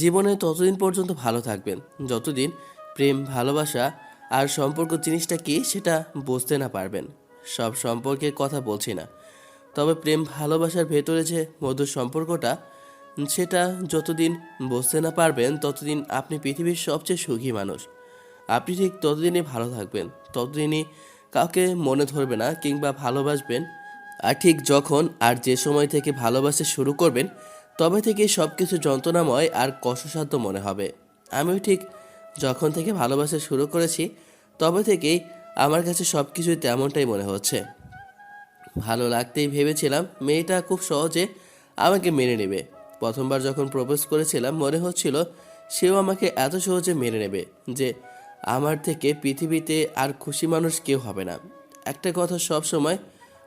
জীবনে ততদিন পর্যন্ত ভালো থাকবেন যতদিন প্রেম, ভালোবাসা আর সম্পর্ক জিনিসটা কি সেটা বুঝতে না পারবেন। সব সম্পর্কের কথা বলছি না, তবে প্রেম ভালোবাসার ভেতরে যে মধুর সম্পর্কটা, সেটা যতদিন বুঝতে না পারবেন ততদিন আপনি পৃথিবীর সবচেয়ে সুখী মানুষ। আপনি ঠিক ততদিনই ভালো থাকবেন, ততদিনই কাউকে মনে ধরবে না কিংবা ভালোবাসবেন। আর ঠিক যখন আর যে সময় থেকে ভালোবাসা শুরু করবেন, তবে থেকেই সব কিছু যন্ত্রণাময় আর কষ্টসাধ্য মনে হবে। আমিও ঠিক যখন থেকে ভালোবাসা শুরু করেছি, তবে থেকেই আমার কাছে সব কিছুই তেমনটাই মনে হচ্ছে। ভালো লাগতেই ভেবেছিলাম মেয়েটা খুব সহজে আমাকে মেনে নেবে। প্রথমবার যখন প্রপোজ করেছিলাম মনে হচ্ছিল সেও আমাকে এত সহজে মেনে নেবে যে আমার থেকে পৃথিবীতে আর খুশি মানুষ কেউ হবে না। একটা কথা সব সময়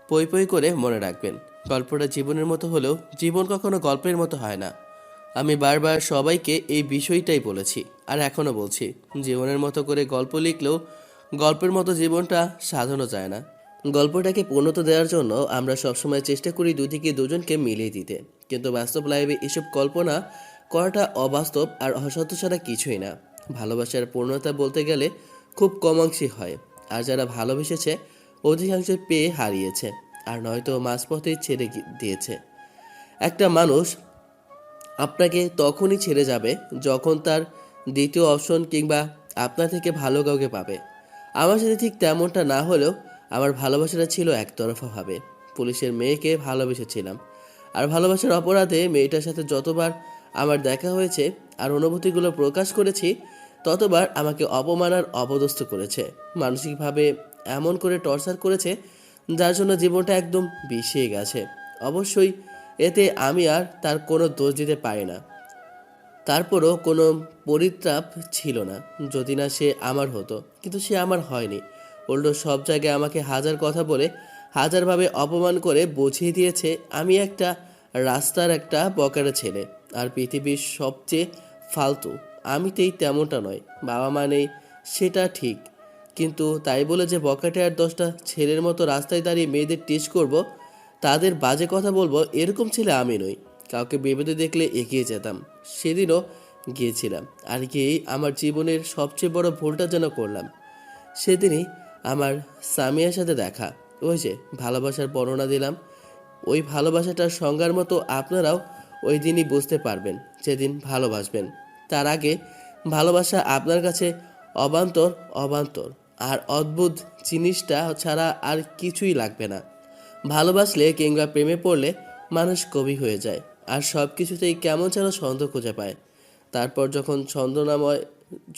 পই পই করে মনে রাখবেন, গল্পটা জীবনের মতো হলেও জীবন কখনো গল্পের মতো হয় না। আমি বারবার সবাইকে এই বিষয়টাই বলেছি, আর এখনও বলছি, জীবনের মতো করে গল্প লিখলেও গল্পের মতো জীবনটা সাজানো যায় না। গল্পটাকে পূর্ণতা দেওয়ার জন্য আমরা সবসময় চেষ্টা করি দুই থেকে দুজনকে মিলিয়ে দিতে, কিন্তু বাস্তব লাইফে এসব কল্পনা করাটা অবাস্তব আর অসত্য ছাড়া কিছুই না। ভালোবাসার পূর্ণতা বলতে গেলে খুব কম অংশই হয়, আর যারা ভালোবেসেছে অধিকাংশ পেয়ে হারিয়েছে, আর নয়তো মাঝপথেই ছেড়ে দিয়েছে। একটা মানুষ আপনাকে তখনই ছেড়ে যাবে যখন তার দ্বিতীয় অপশন কিংবা আপনার থেকে ভালো কাউকে পাবে। আমার সাথে ঠিক তেমনটা না হলেও আমার ভালোবাসাটা ছিল একতরফাভাবে। পুলিশের মেয়েকে ভালোবেসেছিলাম, আর ভালোবাসার অপরাধে মেয়েটার সাথে যতবার আমার দেখা হয়েছে আর অনুভূতিগুলো প্রকাশ করেছি, ততবার আমাকে অপমান আর অপদস্থ করেছে, মানসিকভাবে এমন করে টর্চার করেছে যার জন্য জীবনটা একদম বিষিয়ে গেছে। অবশ্যই এতে আমি আর তার কোনো দোষ দিতে পারি না। তারপরও কোনো পরিত্রাপ ছিল না যদি না সে আমার হতো, কিন্তু সে আমার হয়নি। উল্টো সব জায়গায় আমাকে হাজার কথা বলে হাজারভাবে অপমান করে বুঝিয়ে দিয়েছে আমি একটা রাস্তার একটা বকাটা ছেলে, আর পৃথিবীর সবচেয়ে ফালতু আমিতেই তেমনটা নয়। বাবা মা নেই সেটা ঠিক, কিন্তু তাই বলে যে বকাটে আর 10টা ছেলের মতো রাস্তায় দাঁড়িয়ে মেয়েদের টিচ করব, তাদের বাজে কথা বলবো, এরকম ছেলে আমি নই। কাউকে বিপদে দেখলে এগিয়ে যেতাম, সেদিনও গিয়েছিলাম, আর গিয়েই আমার জীবনের সবচেয়ে বড় ভুলটা যেন করলাম। সেদিনই আমার সামিয়ার সাথে দেখা, ওই যে ভালোবাসার বর্ণনা দিলাম, ওই ভালোবাসাটার সংজ্ঞার মতো আপনারাও ওই দিনই বুঝতে পারবেন যেদিন ভালোবাসবেন। তার আগে ভালোবাসা আপনার কাছে অবান্তর অবান্তর আর অদ্ভুত জিনিসটা ছাড়া আর কিছুই লাগবে না। ভালোবাসলে কিংবা প্রেমে পড়লে মানুষ কবি হয়ে যায়, আর সব কিছুতেই কেমন যেন ছন্দ খুঁজে পায়। তারপর যখন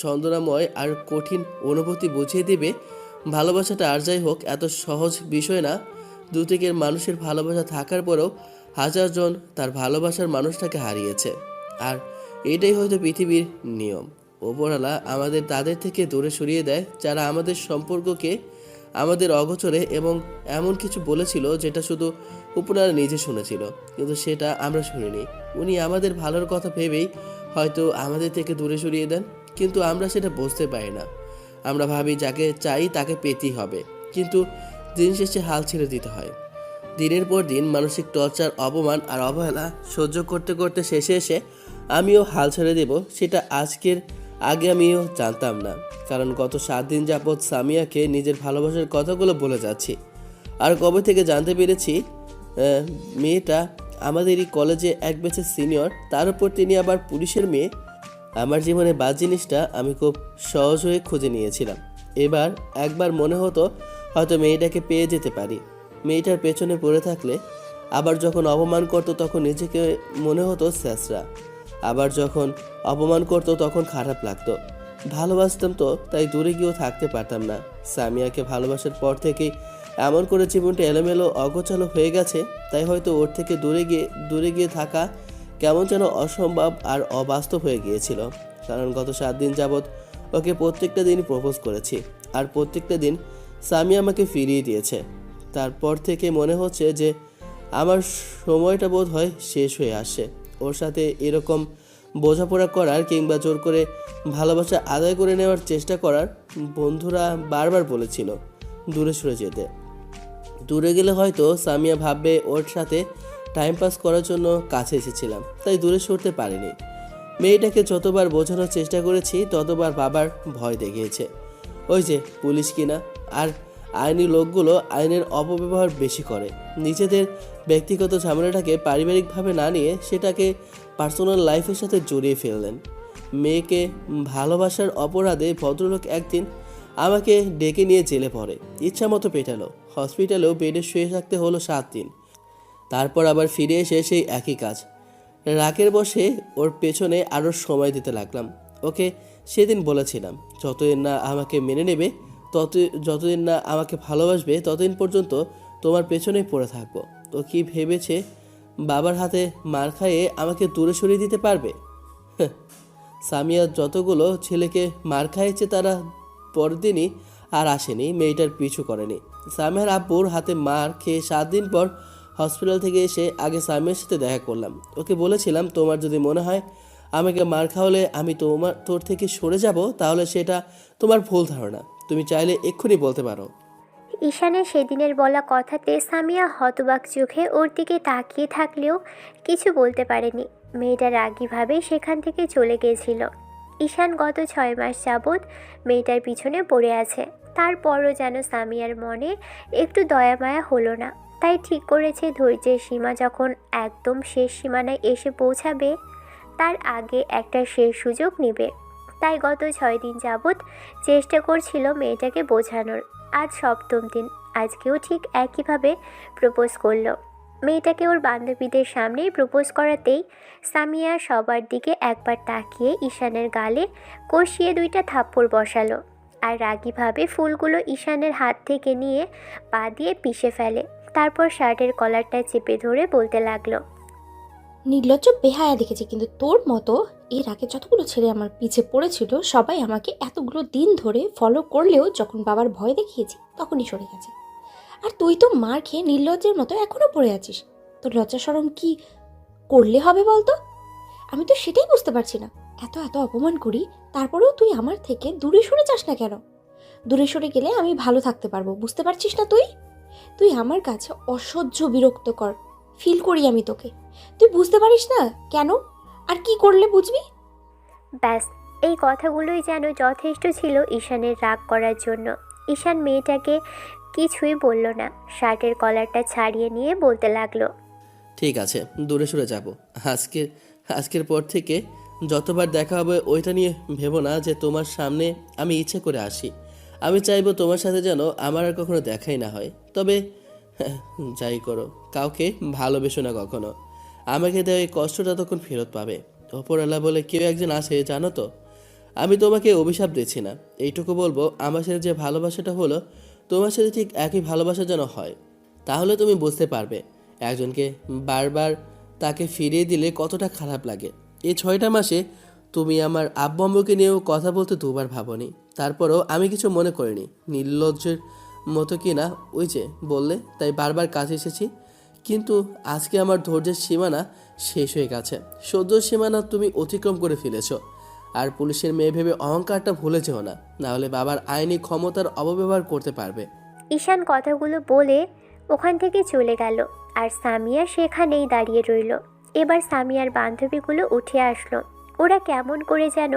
ছন্দনাময় আর কঠিন অনুভূতি বুঝিয়ে দিবে ভালোবাসাটা, আর যাই হোক এত সহজ বিষয় না। দু দিকের মানুষের ভালোবাসা থাকার পরেও হাজারজন তার ভালোবাসার মানুষটাকে হারিয়েছে, আর এটাই হয়তো পৃথিবীর নিয়ম। ওপরওয়ালা আমাদের তাদের থেকে দূরে সরিয়ে দেয় যারা আমাদের সম্পর্ককে আমাদের অগোচরে এবং এমন কিছু বলেছিল যেটা শুধু উপনারা নিজে শুনেছিল, কিন্তু সেটা আমরা শুনিনি। উনি আমাদের ভালোর কথা ভেবেই হয়তো আমাদের থেকে দূরে সরিয়ে দেন, কিন্তু আমরা সেটা বুঝতে পারি না। আমরা ভাবি যাকে চাই তাকে পেতেই হবে, কিন্তু দিন শেষে হাল ছেড়ে দিতে হয়। দিনের পর দিন মানসিক টর্চার, অপমান আর অবহেলা সহ্য করতে করতে শেষে এসে আমিও হাল ছেড়ে দেব, সেটা আজকের আগে আমিও জানতাম না। কারণ গত 7 দিন যাবৎ সামিয়াকে নিজের ভালোবাসার কথাগুলো বলে যাচ্ছি, আর কবে থেকে জানতে পেরেছি মেয়েটা আমাদেরই কলেজে এক ব্যাচের সিনিয়র, তার উপর তিনি আবার পুলিশের মেয়ে। আমার জীবনে বাদ জিনিসটা আমি খুব সহজ হয়ে খুঁজে নিয়েছিলাম। এবার একবার মনে হতো হয়তো মেয়েটাকে পেয়ে যেতে পারি। মেয়েটার পেছনে পড়ে থাকলে আবার যখন অপমান করতো তখন নিজেকে মনে হতো স্যাঁচরা, আবার যখন অপমান করতো তখন খারাপ লাগতো। ভালোবাসতাম তো, তাই দূরে গিয়েও থাকতে পারতাম না। সামিয়াকে ভালোবাসার পর থেকেই এমন করে জীবনটা এলোমেলো অগোছালো হয়ে গেছে, তাই হয়তো ওর থেকে দূরে গিয়ে থাকা কেমন যেন অসম্ভব আর অবাস্তব হয়ে গিয়েছিল। কারণ গত 7 দিন যাবৎ ওকে প্রত্যেকটা দিনই প্রপোজ করেছি, আর প্রত্যেকটা দিন সামিয়া আমাকে ফিরিয়ে দিয়েছে। তারপর থেকে মনে হচ্ছে যে আমার সময়টা বোধ হয় শেষ হয়ে আসে। ওর সাথে এরকম বোঝাপড়া করার কিংবা জোর করে ভালোবাসা আদায় করে নেওয়ার চেষ্টা করার। বন্ধুরা বারবার বলেছিল দূরে সরে যেতে, দূরে গেলে হয়তো সামিয়া ভাববে ওর সাথে টাইম পাস করার জন্য কাছে এসেছিলাম, তাই দূরে সরতে পারিনি। মেয়েটাকে যতবার বোঝানোর চেষ্টা করেছি ততবার বাবার ভয় দেখিয়েছে। ওই যে পুলিশ কিনা, আর আইনি লোকগুলো আইনের অপব্যবহার বেশি করে। নিজেদের ব্যক্তিগত ঝামেলাটাকে পারিবারিকভাবে না নিয়ে সেটাকে পার্সোনাল লাইফের সাথে জড়িয়ে ফেললেন। মেয়েকে ভালোবাসার অপরাধে ভদ্রলোক একদিন আমাকে ডেকে নিয়ে জেলে পড়ে, ইচ্ছা মতো পেটালো। হসপিটালেও বেডে শুয়ে থাকতে হলো 7 দিন। তারপর আবার ফিরে এসে সেই একই কাজ। রাগের বসে ওর পেছনে আরও সময় দিতে লাগলাম। ওকে সেদিন বলেছিলাম, যতদিন না আমাকে মেনে নেবে, যতদিন না আমাকে ভালোবাসবে, ততদিন পর্যন্ত তোমার পেছনেই পড়ে থাকবো। তো কি ভেবেছে বাবার হাতে মার খাইয়ে আমাকে দূরে সরিয়ে দিতে পারবে? সামিয়া যতগুলো ছেলেকে মার খাইয়েছে তারা পরদিনই আর আসেনি, মেয়েটার পিছু করেনি। সামিয়ার আব্বুর হাতে মার খেয়ে 7 দিন পর হসপিটাল থেকে এসে আগে সামিয়ার সাথে দেখা করলাম। ওকে বলেছিলাম, তোমার যদি মনে হয় আমাকে মার খাওয়ালে আমি তোর থেকে সরে যাব, তাহলে সেটা তোমার ভুল ধারণা। তুমি চাইলে এক্ষুনি বলতে পারো। ঈশানের সেদিনের বলা কথাতে সামিয়া হতবাক চোখে ওর দিকে তাকিয়ে থাকলেও কিছু বলতে পারেনি। মেয়েটা রাগীভাবে সেখান থেকে চলে গিয়েছিল। ঈশান গত 6 মাস যাবৎ মেয়েটার পিছনে পড়ে আছে। তারপরও যেন সামিয়ার মনে একটু দয়া মায়া হলো না। তাই ঠিক করেছে ধৈর্যের সীমা যখন একদম শেষ সীমানায় এসে পৌঁছাবে, তার আগে একটা শেষ সুযোগ নেবে। তাই গত 6 দিন যাবৎ চেষ্টা করছিল মেয়েটাকে বোঝানোর। আজ 7ম দিন। আজকেও ঠিক একইভাবে প্রপোজ করলো। মেয়েটাকে ওর বান্ধবীদের সামনেই প্রপোজ করাতেই সামিয়া সবার দিকে একবার তাকিয়ে ঈশানের গালে কষিয়ে 2টা থাপ্পড় বসালো, আর রাগীভাবে ফুলগুলো ঈশানের হাত থেকে নিয়ে পা দিয়ে পিষে ফেলে। তারপর শার্টের কলারটা চেপে ধরে বলতে লাগলো, নির্লজ্জ বেহায়া দেখেছি, কিন্তু তোর মতো এর আগে যতগুলো ছেলে আমার পিছে পড়েছিল সবাই আমাকে এতগুলো দিন ধরে ফলো করলেও যখন বাবার ভয় দেখিয়েছি তখনই সরে গেছে। আর তুই তো মার খেয়ে নির্লজ্জের মতো এখনো পড়ে আছিস। তোর লজ্জা শরম কি করলে হবে বলতো? আমি তো সেটাই বুঝতে পারছি না। এত এত অপমান করি, তারপরেও তুই আমার থেকে দূরে সরে যাস না কেন? দূরে সরে গেলে আমি ভালো থাকতে পারবো, বুঝতে পারছিস না তুই? তুই আমার কাছে অসহ্য বিরক্তকর ফিল করি আমি তোকে। তুই বুঝতে পারিস না কেন? আর কি করলে বুঝবি? ব্যাস, এই কথাগুলোই যেন যথেষ্ট ছিল ঈশানের রাগ করার জন্য। ঈশান মেয়েটাকে কিছুই বলল না। শার্টের কলারটা ছাড়িয়ে নিয়ে বলতে লাগলো, ঠিক আছে, দূরে সরে যাব। আজকের আজকের পর থেকে যতবার দেখা হবে ওইটা নিয়ে ভেবো না যে তোমার সামনে আমি ইচ্ছে করে আসি। আমি চাইবো তোমার সাথে যেন আমার আর কখনো দেখাই না হয়। তবে যাই করো, কাউকে ভালোবেসো না কখনো। আমাকে দেওয়া এই কষ্টটা তখন ফেরত পাবে। ওপরওয়ালা বলে কেউ একজন আসে, জানো তো। আমি তোমাকে অভিশাপ দিচ্ছি না, এইটুকু বলবো, আমার সাথে যে ভালোবাসাটা হলো তোমার সাথে ঠিক একই ভালোবাসা যেন হয়। তাহলে তুমি বুঝতে পারবে একজনকে বারবার তাকে ফিরিয়ে দিলে কতটা খারাপ লাগে। এই 6টা মাসে তুমি আমার আব্বু আম্মুকে নিয়েও কথা বলতে 2বার ভাবনি, তারপরও আমি কিছু মনে করিনি। নির্লজ্জের মতো কি না, ওই যে বললে, তাই বারবার কাছে এসেছি। কিন্তু আজকে আমার ধৈর্যের সীমানা শেষ হয়ে গেছে। সহ্যের সীমানা তুমি অতিক্রম করে ফেলেছ। আর পুলিশের মেয়ে ভেবে অহংকারটা ভুলে যেও না, নাহলে বাবার আইনি ক্ষমতার অপব্যবহার করতে পারবে। ঈশান কথাগুলো বলে ওখান থেকে চলে গেল। আর সামিয়া সেখানেই দাঁড়িয়ে রইল। এবার সামিয়ার বান্ধবীগুলো উঠে আসলো। ওরা কেমন করে যেন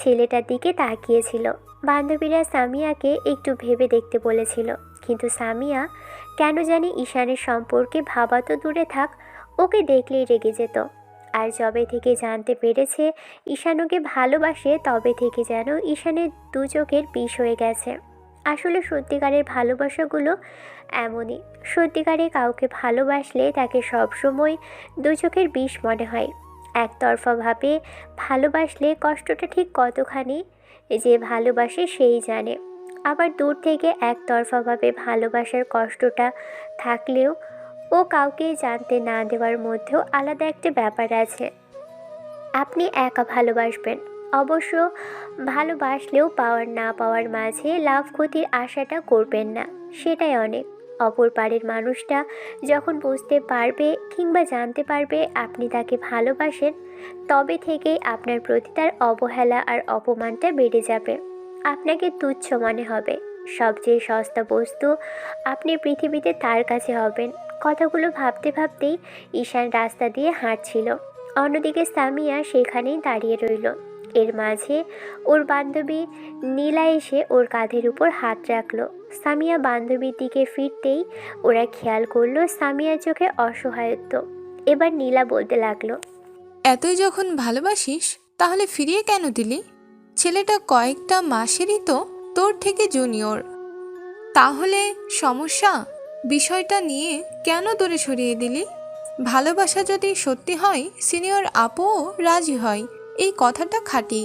ছেলেটার দিকে তাকিয়েছিল। বান্ধবীরা সামিয়াকে একটু ভেবে দেখতে বলেছিল, কিন্তু সামিয়া কেন জানি ঈশানের সম্পর্কে ভাবা তো দূরে থাক, ওকে দেখলেই রেগে যেত। আর যবে থেকে জানতে পেরেছে ঈশান ওকে ভালোবাসে, তবে থেকে যেন ঈশানের 2 চোখের বিষ হয়ে গেছে। আসলে সত্যিকারের ভালোবাসাগুলো এমনই। সত্যিকারে কাউকে ভালোবাসলে তাকে সবসময় 2 চোখের বিষ মনে হয়। একতরফাভাবে ভালোবাসলে কষ্টটা ঠিক কতখানি যে ভালোবাসে সেই জানে। আবার দূর থেকে একতরফাভাবে ভালোবাসার কষ্টটা থাকলেও ও কাউকে জানতে না দেওয়ার মধ্যেও আলাদা একটা ব্যাপার আছে। আপনি একা ভালোবাসবেন অবশ্য, ভালোবাসলেও পাওয়ার না পাওয়ার মাঝে লাভ ক্ষতির আশাটা করবেন না, সেটাই অনেক। অপর পারের মানুষটা যখন বুঝতে পারবে কিংবা জানতে পারবে আপনি তাকে ভালোবাসেন, তবে থেকেই আপনার প্রতি তার অবহেলা আর অপমানটা বেড়ে যাবে। আপনাকে তুচ্ছ মনে হবে। সবচেয়ে সস্তা বস্তু আপনি পৃথিবীতে তার কাছে হবেন। কথাগুলো ভাবতে ভাবতেই ঈশান রাস্তা দিয়ে হাঁটছিল। অন্যদিকে সামিয়া সেখানেই দাঁড়িয়ে রইল। এর মাঝে ওর বান্ধবী নীলা এসে ওর কাঁধের উপর হাত রাখলো। সামিয়া বান্ধবীর দিকে ফিরতেই ওরা খেয়াল করলো সামিয়ার চোখে অসহায়ত্ব। এবার নীলা বলতে লাগলো, এতই যখন ভালোবাসিস তাহলে ফিরিয়ে কেন দিলি? ছেলেটা কয়েকটা মাসেরই তো তোর থেকে জুনিয়র। তাহলে সমস্যা? বিষয়টা নিয়ে কেন দূরে সরিয়ে দিলি? ভালোবাসা যদি সত্যি হয় সিনিয়র আপুও রাজি হয়, এই কথাটা খাঁটি।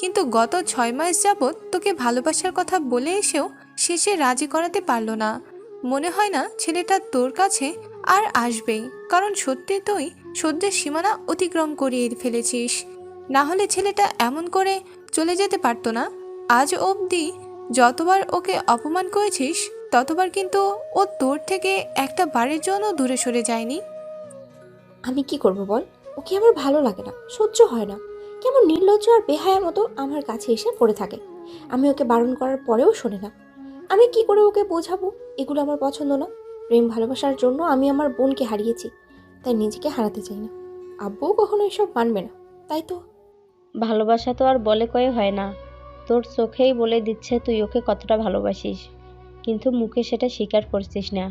কিন্তু গত 6 মাস যাবৎ তোকে ভালোবাসার কথা বলে এসেও শেষে রাজি করাতে পারলো না। মনে হয় না ছেলেটা তোর কাছে আর আসবেই, কারণ সত্যি তুই সহ্যের সীমানা অতিক্রম করিয়ে ফেলেছিস। না হলে ছেলেটা এমন করে চলে যেতে পারতো না। আজ অবধি যতবার ওকে অপমান করেছিস ততবার কিন্তু ও তোর থেকে একটা বারের জন্য দূরে সরে যায়নি। আমি কি করব বল? ওকে আমার ভালো লাগে না, সহ্য হয় না। কেমন নির্লজ্জ আর বেহায়ার মতো আমার কাছে এসে পড়ে থাকে। আমি ওকে বারণ করার পরেও শোনে না। আমি কি করে ওকে বোঝাবো এগুলো আমার পছন্দ না? প্রেম ভালোবাসার জন্য আমি আমার বোনকে হারিয়েছি, তাই নিজেকে হারাতে চাই না। আব্বুও কখনো এসব মানবে না, তাই তো। ভালোবাসা তো আর বলে কয়ে হয় না। তোর চোখেই বলে দিচ্ছে তুই ওকে কতটা ভালোবাসিস, কিন্তু মুখে সেটা স্বীকার করছিস না।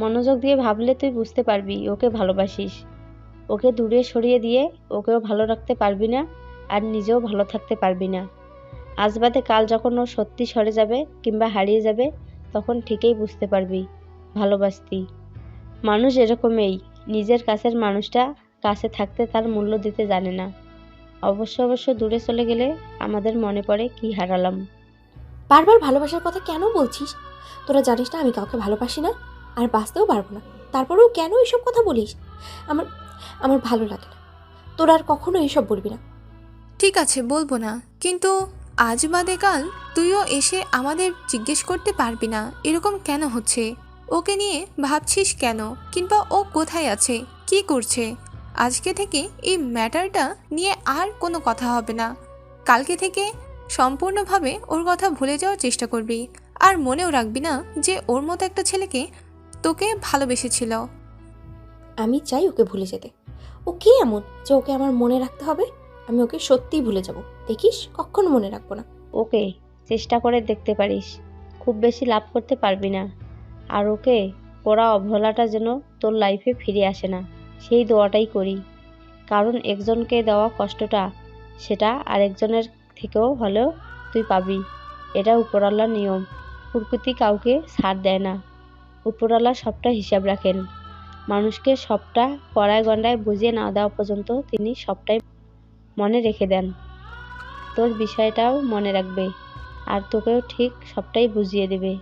মনোযোগ দিয়ে ভাবলে তুই বুঝতে পারবি ওকে ভালোবাসিস। ওকে দূরে সরিয়ে দিয়ে ওকেও ভালো রাখতে পারবি না, আর নিজেও ভালো থাকতে পারবি না। আজ বাদে কাল যখন ও সত্যি সরে যাবে কিংবা হারিয়ে যাবে, তখন ঠিকই বুঝতে পারবি ভালোবাসতি। মানুষ এরকমই, নিজের কাছের মানুষটা কাছে থাকতে তার মূল্য দিতে জানে না। অবশ্য দূরে চলে গেলে আমাদের মনে পড়ে কি হারালাম। বারবার ভালোবাসার কথা কেন বলছিস? তোরা জানিস না আমি কাউকে ভালোবাসি না, আর বাঁচতেও পারবো না। তারপরেও কেন এসব কথা বলিস? আমার আমার ভালো লাগে না। তোরা আর কখনো এসব বলবি না। ঠিক আছে, বলবো না, কিন্তু আজ বাদে কাল তুইও এসে আমাদের জিজ্ঞেস করতে পারবি না এরকম কেন হচ্ছে, ওকে নিয়ে ভাবছিস কেন, কিংবা ও কোথায় আছে, কি করছে। আজকে থেকে এই ম্যাটারটা নিয়ে আর কোনো কথা হবে না। কালকে থেকে সম্পূর্ণভাবে ওর কথা ভুলে যাওয়ার চেষ্টা করবি, আর মনেও রাখবি না যে ওর মতো একটা ছেলেকে তোকে ভালোবেসেছিল। আমি চাই ওকে ভুলে যেতে। ও কে এমন যে ওকে আমার মনে রাখতে হবে? আমি ওকে সত্যিই ভুলে যাব, দেখিস, কখনো মনে রাখবো না। ওকে চেষ্টা করে দেখতে পারিস, খুব বেশি লাভ করতে পারবি না। আর ওকে করা অবহেলাটা যেন তোর লাইফে ফিরে আসে না, সেই দোয়াটাই করি। কারণ একজনকে দেওয়া কষ্টটা সেটা আরেকজনের থেকেও হলেও তুই পাবি। এটা উপরওয়ালার নিয়ম। প্রকৃতি কাউকে ছাড় দেয় না। উপরওয়ালা সবটা হিসাব রাখেন। মানুষকে সবটা কড়ায় গন্ডায় বুঝিয়ে না দেওয়া পর্যন্ত তিনি সবটাই মনে রেখে দেন। তোর বিষয়টাও মনে রাখবে, আর তোকেও ঠিক সবটাই বুঝিয়ে দেবে।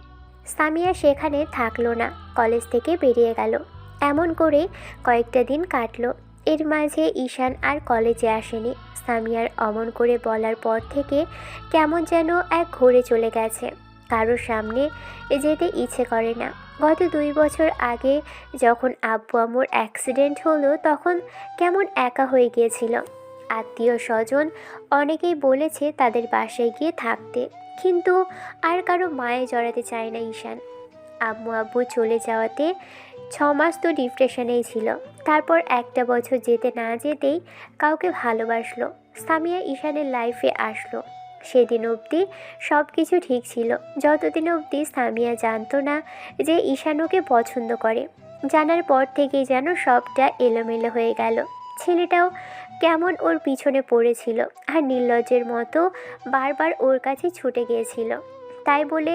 সামিয়া সেখানে থাকলো না, কলেজ থেকে বেরিয়ে গেল। এমন করে কয়েকটা দিন কাটলো। এর মাঝে ঈশান আর কলেজে আসেনি। সামিয়ার অমন করে বলার পর থেকে কেমন যেন এক ঘোরে চলে গেছে। কারোর সামনে যেতে ইচ্ছে করে না। গত 2 বছর আগে যখন আব্বু আম্মুর অ্যাক্সিডেন্ট হলো তখন কেমন একা হয়ে গিয়েছিল। আত্মীয় স্বজন অনেকেই বলেছে তাদের বাসায় গিয়ে থাকতে, কিন্তু আর কারো মায়ে জড়াতে চায় না ঈশান। আম্মু আব্বু চলে যাওয়াতে 6 মাস তো ডিপ্রেশনেই ছিল। তারপর একটা বছর যেতে না যেতেই কাউকে ভালোবাসলো। সামিয়া ঈশানের লাইফে আসলো। সেদিন অবধি সব কিছু ঠিক ছিল, যতদিন অবধি সামিয়া জানতো না যে ঈশান ওকে পছন্দ করে। জানার পর থেকেই যেন সবটা এলোমেলো হয়ে গেল। ছেলেটাও কেমন ওর পিছনে পড়েছিল, আর নির্লজ্জের মতো বারবার ওর কাছে ছুটে গিয়েছিল। তাই বলে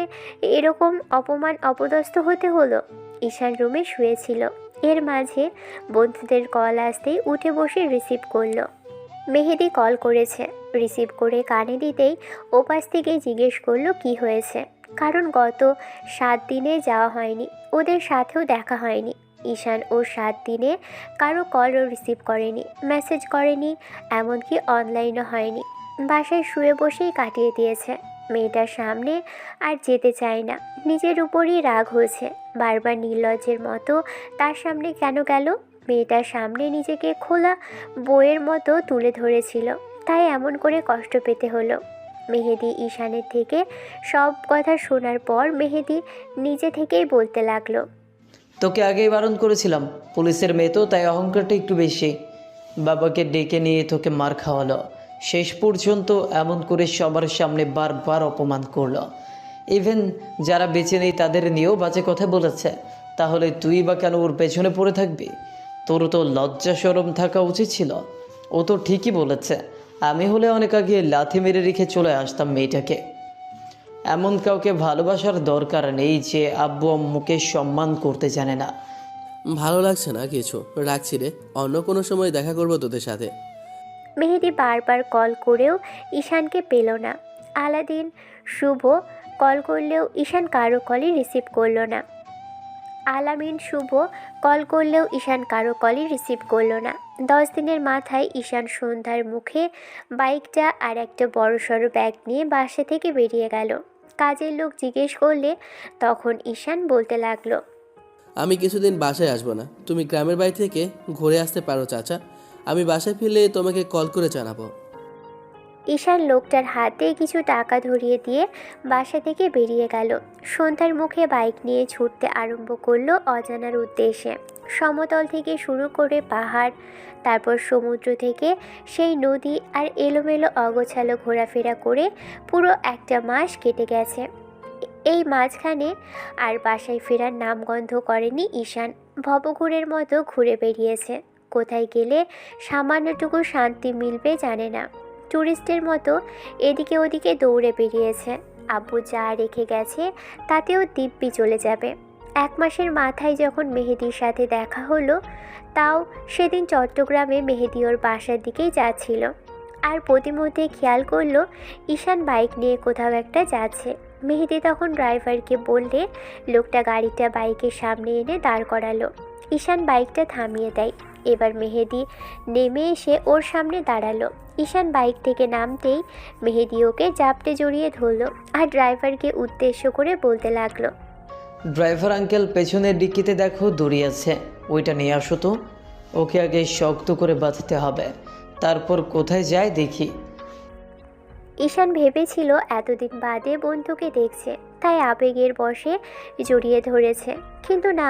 এরকম অপমান অপদস্থ হতে হলো। ঈশান রুমে শুয়েছিল। এর মাঝে বন্ধুদের কল আসতেই উঠে বসে রিসিভ করলো। মেহেদি কল করেছে। রিসিভ করে কানে দিতেই ওপাশ থেকে জিজ্ঞেস করলো কি হয়েছে, কারণ গত 7 দিনে যাওয়া হয়নি, ওদের সাথেও দেখা হয়নি। ঈশান ও 7 দিনে কারো কলও রিসিভ করেনি, মেসেজ করেনি, এমনকি অনলাইনও হয়নি। বাসায় শুয়ে বসেই কাটিয়ে দিয়েছে। মেয়েটার সামনে আর যেতে চায় না, নিজের উপরই রাগ হয়েছে। বারবার নির্লজ্জের মতো তার সামনে কেন গেল? মেয়েটার সামনে নিজেকে খোলা বইয়ের মতো তুলে ধরেছিল, তাই এমন করে কষ্ট পেতে হলো। মেহেদি ঈশানের থেকে সব কথা শোনার পর মেহেদি নিজে থেকেই বলতে লাগলো, তোকে আগেই বারণ করেছিলাম, পুলিশের মেয়ে তো, তাই অহংকারটা একটু বেশি। বাবাকে ডেকে নিয়ে তোকে মার খাওয়ালো, শেষ পর্যন্ত এমন করে সবার সামনে বারবার অপমান করলো। ইভেন যারা বেঁচে নেই তাদের নিয়েও বাজে কথা বলেছে। তাহলে তুই বা কেন ওর পেছনে পড়ে থাকবি? তোর তো লজ্জা শরম থাকা উচিত ছিল। ও তো ঠিকই বলেছে, আমি হলে অনেক আগে লাথি মেরে রেখে চলে আসতাম মেয়েটাকে। এমন কাউকে ভালোবাসার দরকার নেই যে আব্বু আম্মুকে সম্মান করতে জানে না। ভালো লাগছে না কিছু, রাখছি রে, অন্য কোনো সময় দেখা করবো তোদের সাথে। মেহেদি বারবার কল করেও ঈশানকে পেল না। আলাদিন, শুভ কল করলেও ঈশান কারো কলই রিসিভ করলো না। আলামিন, শুভ কল করলেও ঈশান কারো কলই রিসিভ করলো না। 10 দিনের মাথায় ঈশান সন্ধ্যার মুখে বাইকটা আর একটা বড়সড় ব্যাগ নিয়ে বাসা থেকে বেরিয়ে গেল। কাজের লোক জিজ্ঞেস করলে তখন ঈশান বলতে লাগলো, আমি কিছুদিন বাসায় আসবো না, তুমি গ্রামের বাড়ি থেকে ঘুরে আসতে পারো চাচা। আমি বাসায় ফিরলে তোমাকে কল করে জানাবো। ঈশান লোকটার হাতে কিছু টাকা ধরিয়ে দিয়ে বাসা থেকে বেরিয়ে গেল। সন্ধ্যার মুখে বাইক নিয়ে ছুটতে আরম্ভ করলো অজানার উদ্দেশ্যে। সমতল থেকে শুরু করে পাহাড়, তারপর সমুদ্র থেকে সেই নদী, আর এলোমেলো অগোছালো ঘোরাফেরা করে পুরো একটা মাস কেটে গেছে। এই মাঝখানে আর বাসায় ফেরার নামগন্ধ করেনি ঈশান। ভবঘুরের মতো ঘুরে বেরিয়েছে। কোথায় গেলে সামান্যটুকু শান্তি মিলবে জানে না। ট্যুরিস্টের মতো এদিকে ওদিকে দৌড়ে বেরিয়েছে। আব্বু যা রেখে গেছে তাতেও দিব্যি চলে যাবে। 1 মাসের মাথায় যখন মেহেদির সাথে দেখা হলো, তাও সেদিন চট্টগ্রামে মেহেদি ওর বাসার দিকেই যাচ্ছিল। আর প্রতিমধ্যে খেয়াল করলো ঈশান বাইক নিয়ে কোথাও একটা যাচ্ছে। মেহেদি তখন ড্রাইভারকে বললে লোকটা গাড়িটা বাইকের সামনে এনে দাঁড় করালো। ঈশান বাইকটা থামিয়ে দেয়। এবার মেহেদি নেমে এসে ওর সামনে দাঁড়ালো। ঈশান বাইক থেকে নামতেই মেহেদি ওকে জাপটে জড়িয়ে ধরলো আর ড্রাইভারকে উদ্দেশ্য করে বলতে লাগলো, ড্রাইভার আঙ্কেল, পেছনের ডিক্কিতে দেখো দড়ি আছে, ওইটা নিয়ে আসো তো। ওকে আগে শক্ত করে বাঁধতে হবে, তারপর কোথায় যায় দেখি। ঈশান ভেবেছিল এতদিন বাদে বন্ধুকে দেখছে, তাই আবেগের বশে জড়িয়ে ধরেছে। কিন্তু না,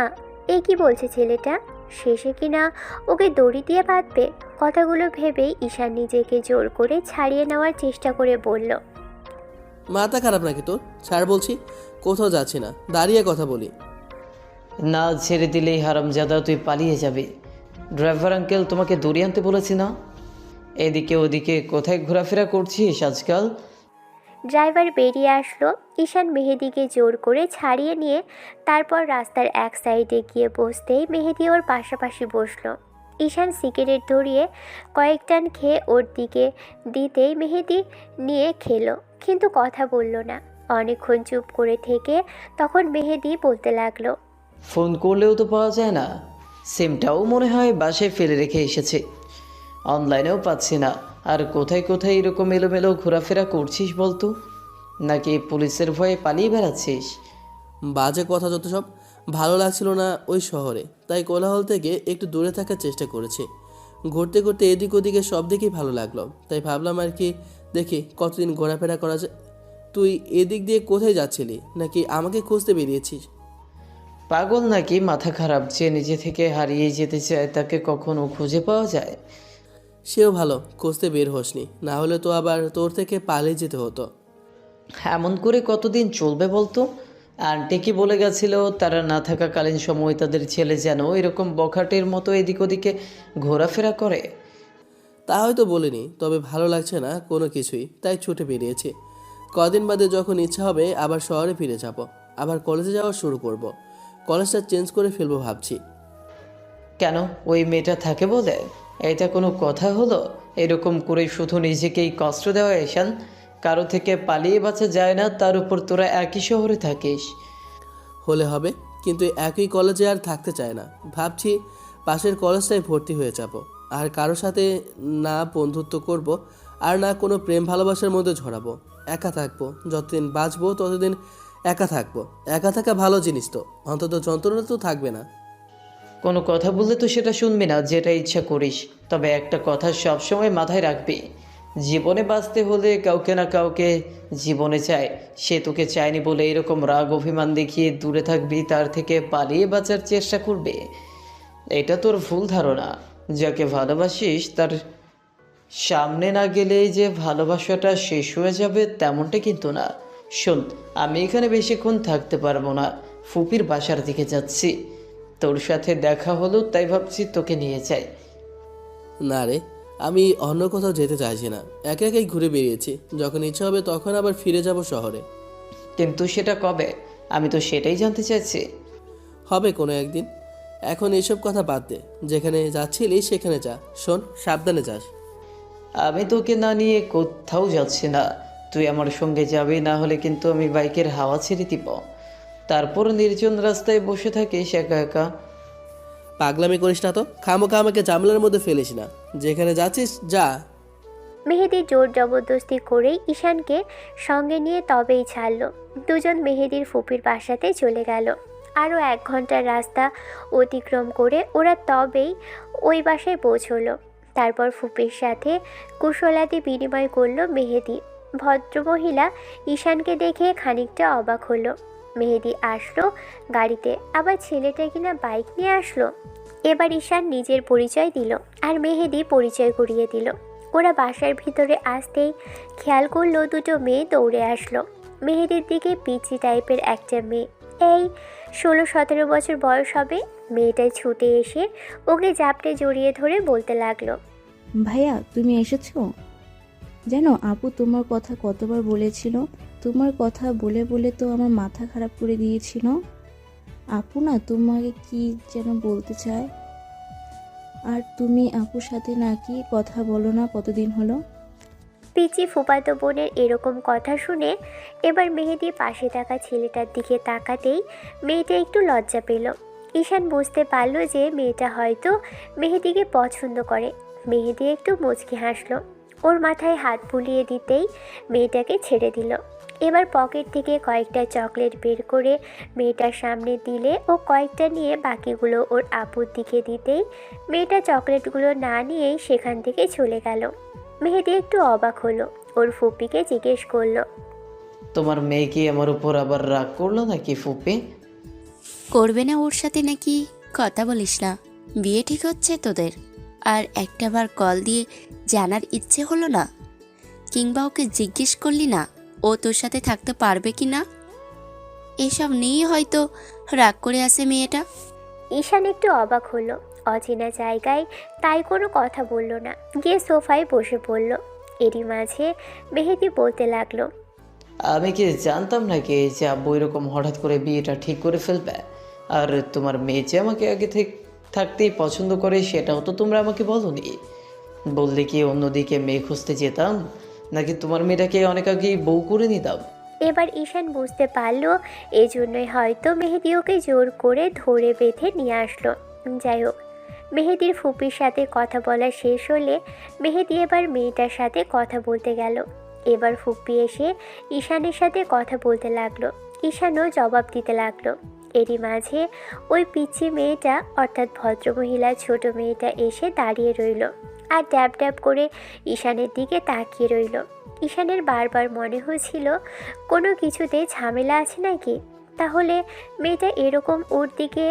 এ কি বলছে ছেলেটা? শেষে কি না ওকে দড়ি দিয়ে বাঁধবে? কথাগুলো ভেবেই ঈশান নিজেকে জোর করে ছাড়িয়ে নেওয়ার চেষ্টা করে বলল, মাথা খারাপ নাকি তোর? ছাড় বলছি, কোথাও যাচ্ছি না, দাঁড়িয়ে কথা বলি। না ছেড়ে দিলেই হারামজাদা তুই পালিয়ে যাবি। ড্রাইভার আঙ্কেল, তোমাকে দড়ি আনতে বলেছি না? এদিকে ওদিকে কোথায় ঘোরাফেরা করছিস আজকাল? ড্রাইভার বেরিয়ে আসলো। ঈশান মেহেদিকে জোর করে ছাড়িয়ে নিয়ে তারপর রাস্তার এক সাইডে গিয়ে বসতেই মেহেদি ওর পাশাপাশি বসলো। ঈশান সিগারেট ধরিয়ে কয়েক টান খেয়ে ওর দিকে দিতেই মেহেদি নিয়ে খেলো, কিন্তু কথা বলল না। অনেকক্ষণ চুপ করে থেকে তখন মেহেদি বলতে লাগলো, ফোন করলেও তো পাওয়া যায় না, সিমটাও মনে হয় বাসায় ফেলে রেখে এসেছে, অনলাইনেও পাচ্ছি না। আর কোথায় কোথায় এরকম এলোমেলো ঘোরাফেরা করছিস বলতো? নাকি পুলিশের ভয়ে পালিয়ে বেড়াচ্ছিস? বাজে কথা যত সব। ভালো লাগছিল না ওই শহরে, তাই কোলাহল থেকে একটু দূরে থাকার চেষ্টা করেছি। ঘুরতে ঘুরতে এদিক ওদিকে সব দিকেই ভালো লাগলো, তাই ভাবলাম আর কি, দেখি কতদিন ঘোরাফেরা করা যায়। তুই এদিক দিয়ে কোথায় যাচ্ছিলি, নাকি আমাকে খুঁজতে বেরিয়েছিস? পাগল নাকি মাথা খারাপ? যে নিজে থেকে হারিয়ে যেতে চায় তাকে কখনো খুঁজে পাওয়া যায়? সেও ভালো, খুঁজতে বের হসনি, না হলে তো আবার তোর থেকে পালিয়ে যেতে হতো। এমন করে কতদিন চলবে বলতো? আন্টি কি বলে গেছিল তারা না থাকাকালীন সময় তাদের ছেলে যেন এরকম বখাটের মতো এদিক ওদিকে ঘোরাফেরা করে? তা হয়তো বলিনি, তবে ভালো লাগছে না কোনো কিছুই, তাই ছুটে বেরিয়েছি। কদিন বাদে যখন ইচ্ছা হবে আবার শহরে ফিরে যাব, আবার কলেজে যাওয়া শুরু করব। কলেজটা চেঞ্জ করে ফেলবো ভাবছি। কেন, ওই মেয়েটা থাকে বলে? এটা কোনো কথা হলো? এরকম করে শুধু নিজেকেই কষ্ট দেওয়া ঈশান। কারো থেকে পালিয়ে বাঁচা যায় না, তার উপর তোরা একই শহরে থাকিস। হলে হবে, কিন্তু একই কলেজে আর থাকতে চায় না। ভাবছি পাশের কলেজটায় ভর্তি হয়ে যাব, আর কারো সাথে না বন্ধুত্ব করব, আর না কোনো প্রেম ভালোবাসার মধ্যে ঝরাবো। একা থাকবো, যতদিন বাঁচবো ততদিন একা থাকবো। একা থাকা ভালো জিনিস তো, অন্তত যন্ত্রণা তো থাকবে না। কোনো কথা বললে তো সেটা শুনবি না, যেটা ইচ্ছা করিস। তবে একটা কথা সবসময় মাথায় রাখবি, জীবনে বাঁচতে হলে কাউকে না কাউকে জীবনে চায়। সে তোকে চায়নি বলে এরকম রাগ অভিমান দেখিয়ে দূরে থাকবি, তার থেকে পালিয়ে বাঁচার চেষ্টা করবে। এটা তোর ভুল ধারণা। যাকে ভালোবাসিস তার সামনে না গেলেই যে ভালোবাসাটা শেষ হয়ে যাবে তেমনটা কিন্তু না। শোন, আমি এখানে বেশিক্ষণ থাকতে পারবো না, ফুপির বাসার দিকে যাচ্ছি। তোর সাথে দেখা হলো তাই ভাবছি তোকে নিয়ে যাই। না রে, আমি অন্য কোথাও যেতে চাইছি না। একা একাই ঘুরে বেরিয়েছি, যখন ইচ্ছা হবে তখন আবার ফিরে যাব শহরে। কিন্তু সেটা কবে? আমি তো সেটাই জানতে চাইছি। হবে কোনো একদিন। এখন এসব কথা বাদ দে, যেখানে যাচ্ছিলি সেখানে যা। শোন, সাবধানে যাস। আমি তোকে না নিয়ে কোথাও যাচ্ছি না। তুই আমার সঙ্গে যাবি, না হলে কিন্তু আমি বাইকের হাওয়া ছেড়ে দিব। তারপর নির্জন রাস্তায় বসে থাকিস একা একা। পাগলামি করিস না তো, খামোখা আমাকে জামলার মধ্যে ফেলিস না। যেখানে যাচ্ছিস যা। মেহেদি জোর জবরদস্তি করেই ঈশানকে সঙ্গে নিয়ে তবেই ছাড়ল। দুজন মেহেদির ফুপির বাসাতে চলে গেল। আরও 1 ঘন্টার রাস্তা অতিক্রম করে ওরা তবেই ওই বাসায় পৌঁছলো। তারপর ফুপির সাথে কুশলাদি বিনিময় করলো মেহেদি। ভদ্রমহিলা ঈশানকে দেখে খানিকটা অবাক হলো। মেহেদি আসলো গাড়িতে, আবার ছেলেটা কিনা বাইক নিয়ে আসলো। এবার ঈশান নিজের পরিচয় দিল আর মেহেদি পরিচয় করিয়ে দিল। ওরা বাসার ভিতরে আসতেই খেয়াল করলো দুটো মেয়ে দৌড়ে আসলো। মেহেদির দিকে পিচি টাইপের একটা মেয়ে, এই 16-17 বছর বয়স হবে। মেয়েটা ছুটে এসে ওকে জাপটে জড়িয়ে ধরে বলতে লাগলো, ভাইয়া তুমি এসেছো? জানো আপু তোমার কথা কতবার বলেছিল, তোমার কথা বলে বলে তো আমার মাথা খারাপ করে দিয়েছিল। আপু না তোমাকে কি যেন বলতে চায়, আর তুমি আপুর সাথে নাকি কথা বলো না কতদিন হলো। পিচি ফুপাতো বোনের এরকম কথা শুনে এবার মেহেদি পাশে থাকা ছেলেটার দিকে তাকাতেই মেয়েটা একটু লজ্জা পেল। ঈশান বুঝতে পারল যে মেয়েটা হয়তো মেহেদিকে পছন্দ করে। মেহেদি একটু মুচকি হাসলো। ওর মাথায় হাত বুলিয়ে দিতেই মেয়েটাকে ছেড়ে দিল। এবার পকেট থেকে কয়েকটা চকলেট বের করে মেয়েটার সামনে দিলে ও কয়েকটা নিয়ে বাকিগুলো ওর আপুর দিকে দিতেই মেয়েটা চকলেটগুলো না নিয়েই সেখান থেকে চলে গেল। মেহেদি একটু অবাক হলো, ওর ফুপিকে জিজ্ঞেস করলো, তোমার মেয়ে কি আমার উপর আবার রাগ করলো নাকি ফুপি? করবে না ওর সাথে নাকি কথা বলিস না? বিয়ে ঠিক হচ্ছে তোদের, আর একটাবার কল দিয়ে জানার ইচ্ছে হলো না? কিংবা ওকে জিজ্ঞেস করলি না ও তোর সাথে থাকতে পারবে কি না? এসব নিয়েই হয়তো রাগ করে আসে মেয়েটা। ঈশান একটু অবাক হলো। অচেনা জায়গায় তাই কোনো কথা বলল না, গিয়ে সোফায় বসে পড়ল। এরই মাঝে মেহেদি বলতে লাগলো, আমি কি জানতাম নাকি যে আব্বু এরকম হঠাৎ করে বিয়েটা ঠিক করে ফেলবে? আর তোমার মেয়ে যে আমাকে আগে থেকে থাকতেই পছন্দ করে সেটাও তো তোমরা আমাকে বলোনি। বললে কি অন্যদিকে মেয়ে খুঁজতে যেতাম, নাকি তোমার মেয়েটাকে অনেক আগেই বউ করে নিতাম? এবার ঈশান বুঝতে পারলো এজন্যই হয়তো মেহেদি ওকে জোর করে ধরে বেঁধে নিয়ে আসলো। যাই হোক, মেহেদির ফুপির সাথে কথা বলা শেষ হলে মেহেদি এবার মেয়েটার সাথে কথা বলতে গেল। এবার ফুপি এসে ঈশানের সাথে কথা বলতে লাগলো। ঈশানও জবাব দিতে লাগলো। এরই মাঝে ওই পিচ্ছি মেয়েটা অর্থাৎ ভদ্রমহিলা ছোট মেয়েটা এসে দাঁড়িয়ে রইল আর ড্যাব ড্যাব করে ঈশানের দিকে তাকিয়ে রইল। ঈশানের বারবার মনে হয়েছিল কোনো কিছুতে ঝামেলা আছে নাকি। তাহলে মেয়েটা এরকম ওর দিকে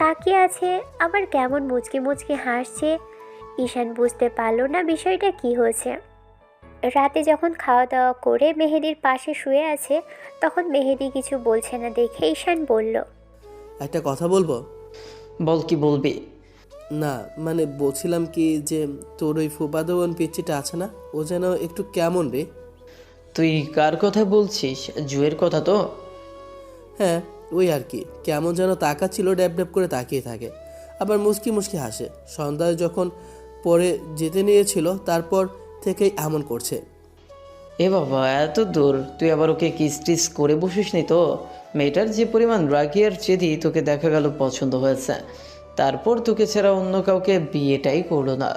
তাকিয়ে আছে, আবার কেমন মুচকি মুচকি হাসছে। ঈশান বুঝতে পারল না বিষয়টা কি হয়েছে। রাতে যখন খাওয়া দাওয়া করে মেহেদির পাশে শুয়ে আছে, তখন মেহেদি কিছু বলছে না দেখে ঈশান বলল, একটা কথা বলবো? বল, কি বলবি? না মানে বলছিলাম কি যে তোর ওই ফুপাদো বোন পিচ্চিটা আছে না, ও যেন একটু কেমন রে। তুই কার কথা বলছিস? জুয়ের কথা তো? হ্যাঁ ওই আর কি, কেমন যেন তাকাচ্ছিল, ড্যাব ড্যাব করে তাকিয়ে থাকে, আবার মুচকি মুচকি হাসে। সন্ধ্যায় যখন পরে যেতে নিয়েছিল তারপর থেকেই এমন করছে। এ বাবা, এত দূর! তুই আবার ওকে কিস টিস করে বসিস নি তো? মেয়েটার যে পরিমাণ রাগি আর জেদি, তোকে দেখা গেল পছন্দ হয়েছে, তারপর তোকে ছাড়া অন্য কাউকে বিয়েটাই করলো না।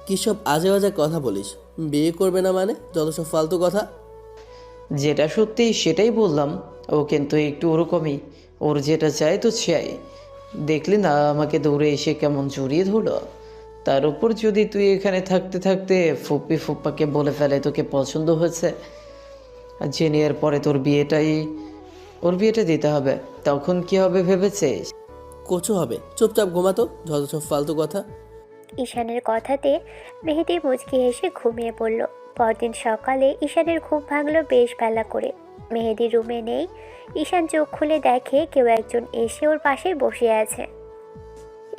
কী সব আজে বাজে কথা বলিস? বিয়ে করবে না মানে? যত সব ফালতু কথা। যেটা সত্যি সেটাই বললাম। ও কিন্তু একটু ওরকমই, ওর যেটা চাই তো চাই। দেখলি না আমাকে দৌড়ে এসে কেমন জড়িয়ে ধরলো। তার উপর যদি তুই এখানে থাকতে থাকতে ফুপ্পি ফুপ্পাকে বলে ফেলে তোকে পছন্দ হয়েছে, আর জেনে এর পরে ওর বিয়েটা দিতে হবে, তখন কি হবে ভেবেছিস? কচু হবে, চুপচাপ ঘুমাতো, যত সব ফালতু কথা। ঈশানের কথাতে মেহেদি মুচকি হেসে ঘুমিয়ে পড়ল। পরদিন সকালে ঈশানের ঘুম ভাঙলো বেশ বেলা করে। মেহেদি রুমে নেই। ঈশান চোখ খুলে দেখে কেউ একজন এসে ওর পাশে বসে আছে।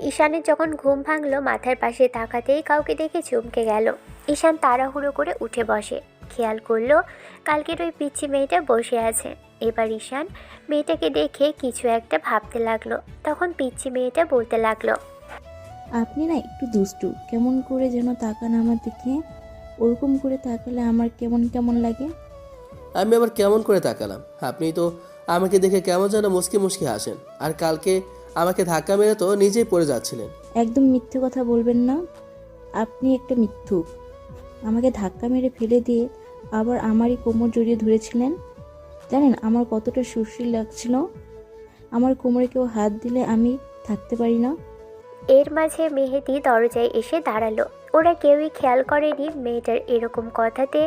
ঈশানের যখন ঘুম ভাঙলো মাথার পাশে তাকাতেই কাউকে দেখে চমকে গেল। ঈশান তাড়াহুড়ো করে উঠে বসে। খেয়াল করলো কালকের ওই পিচ্চি মেয়েটা বসে আছে। এবার ঈশান মেয়েটাকে দেখে কিছু একটা ভাবতে লাগলো। তখন পিচ্চি মেয়েটা বলতে লাগলো, আপনি না একটু দুষ্টু, কেমন করে যেন তাকান আমার দিকে। ওরকম করে তাকালে আমার কেমন কেমন লাগে। আমি আবার কেমন করে তাকালাম? আপনি তো আমাকে দেখে কেমন যেন মুচকি মুচকি হাসেন, আর কালকে আমাকে ধাক্কা মেরে তো নিজেই পড়ে যাচ্ছিলেন। একদম মিথ্যে কথা বলবেন না, আপনি একটা মিথ্যুক। আমাকে ধাক্কা মেরে ফেলে দিয়ে আবার আমারই কোমর জড়িয়ে ধরেছিলেন। জানেন আমার কতটা সুশ্রী লাগছিল। আমার কোমরে কেউ হাত দিলে আমি থাকতে পারি না। এর মাঝে মেহেদি দরজায় এসে দাঁড়ালো। ওরা কেউই খেয়াল করেনি মেয়েটার এরকম কথাতে।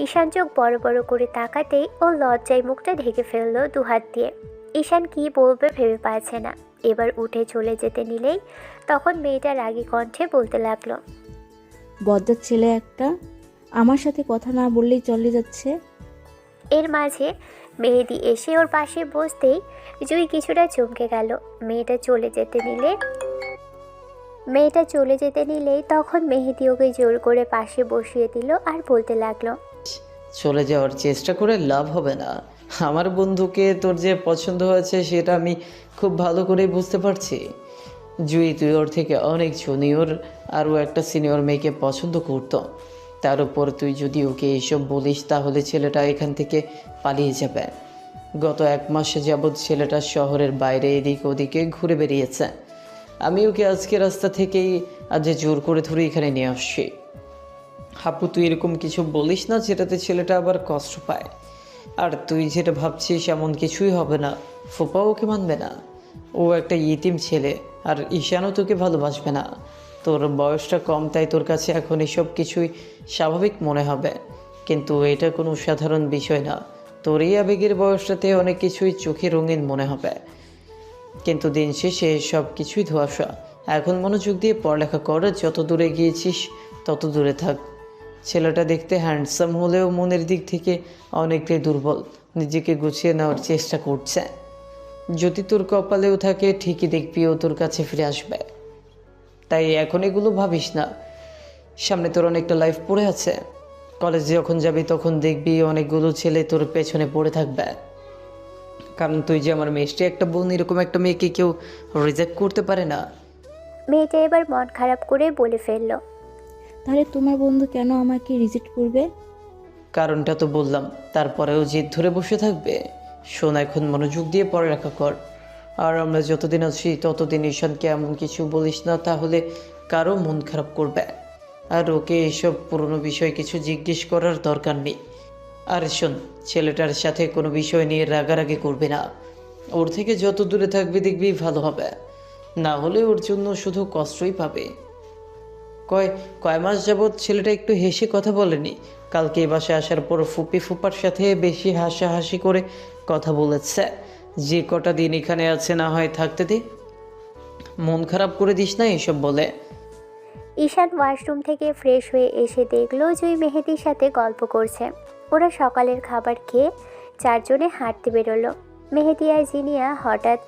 ঈশান চোখ বড় বড় করে তাকাতেই ও লজ্জায় মুখটা ঢেকে ফেললো দুহাত দিয়ে। ঈশান কি বলবে ভেবে পাচ্ছে না। এবার উঠে চলে যেতে নিলেই তখন মেয়েটা রাগী কণ্ঠে বলতে লাগলো, বজ্জাত ছেলে একটা, আমার সাথে কথা না বললেই চলে যাচ্ছে। এর মাঝে মেহেদি এসে ওর পাশে বসতেই জুই কিছুটা চমকে গেল। মেয়েটা চলে যেতে নিলেই তখন মেহেদি ওকে জোর করে পাশে বসিয়ে দিল আর বলতে লাগলো, চলে যাওয়ার চেষ্টা করে লাভ হবে না। আমার বন্ধুকে তোর যে পছন্দ হয়েছে সেটা আমি খুব ভালো করেই বুঝতে পারছি। জুই, তুই ওর থেকে অনেক জুনিয়র আর ও একটা সিনিয়র মেয়েকে পছন্দ করতো। তার উপর তুই যদি ওকে এইসব বলিস তাহলে ছেলেটা এখান থেকে পালিয়ে যাবে। গত 1 মাস যাবৎ ছেলেটা শহরের বাইরে এদিক ওদিকে ঘুরে বেরিয়েছে। আমি ওকে আজকে রাস্তা থেকেই আজ জোর করে ধরে এখানে নিয়ে আসছি। হাপু, তুই এরকম কিছু বলিস না যেটাতে ছেলেটা আবার কষ্ট পায়। আর তুই যেটা ভাবছিস এমন কিছুই হবে না। ফুপা ওকে মানবে না। ও একটা ইতিম ছেলে, আর ঈশানও তোকে ভালোবাসবে না। তোর বয়সটা কম, তাই তোর কাছে এখন এসব কিছুই স্বাভাবিক মনে হবে, কিন্তু এটা কোনো সাধারণ বিষয় না। তোর এই আবেগের বয়সটাতে অনেক কিছুই চোখে রঙিন মনে হবে, কিন্তু দিন শেষে সব কিছুই ধোঁয়াশা। এখন মনোযোগ দিয়ে পড়ালেখা কর। যত দূরে গিয়েছিস তত দূরে থাক। ছেলেটা দেখতে হ্যান্ডসাম হলেও মনের দিক থেকে অনেকটাই দুর্বল। নিজেকে গুছিয়ে নেওয়ার চেষ্টা করছে। যদি তোর কপালেও থাকে ঠিকই দেখবি ও তোর কাছে ফিরে আসবে। তাই এখন এগুলো ভাবিস না। সামনে তোর অনেকটা লাইফ পড়ে আছে। কলেজে যখন যাবি তখন দেখবি অনেকগুলো ছেলে তোর পেছনে পড়ে থাকবে। কারণ তুই যে আমার মিষ্টি একটা বোন, এরকম একটা মেয়েকে কেউ রিজেক্ট করতে পারে না। মেয়েটা এবার মন খারাপ করে বলে ফেললো, তাহলে তোমার বন্ধু কেন আমাকে রিজেক্ট করবে? কারণটা তো বললাম, তারপরেও জেদ ধরে বসে থাকবে? শোন, এখন মনোযোগ দিয়ে পড়ালেখা কর। আর আমরা যতদিন আছি ততদিন ঈশানকে এমন কিছু বলিস না, তাহলে কারো মন খারাপ করবে। আর ওকে এসব পুরনো বিষয় কিছু জিজ্ঞেস করার দরকার নেই। আর শোন, ছেলেটার সাথে কোনো বিষয় নিয়ে রাগারাগি করবে না। ওর থেকে যত দূরে থাকবি দেখবি ভালো হবে, না হলে ওর জন্য শুধু কষ্টই পাবে। কয় মাস যাবৎ ছেলেটা একটু হেসে কথা বলেনি। কালকে এই বাসায় আসার পর ফুপার সাথে বেশি হাসাহাসি করে কথা বলেছে। যে কটা দিন এখানে আছে না হয় থাকতে দে, মন খারাপ করে দিস না এসব বলে। ঈশান ওয়াশরুম থেকে ফ্রেশ হয়ে এসে দেখলো জুই মেহেদির সাথে গল্প করছে। ওরা সকালের খাবার খেয়ে 4 জনে হাঁটতে বেরোলো। মেহেদি আর জিনিয়া হঠাৎ,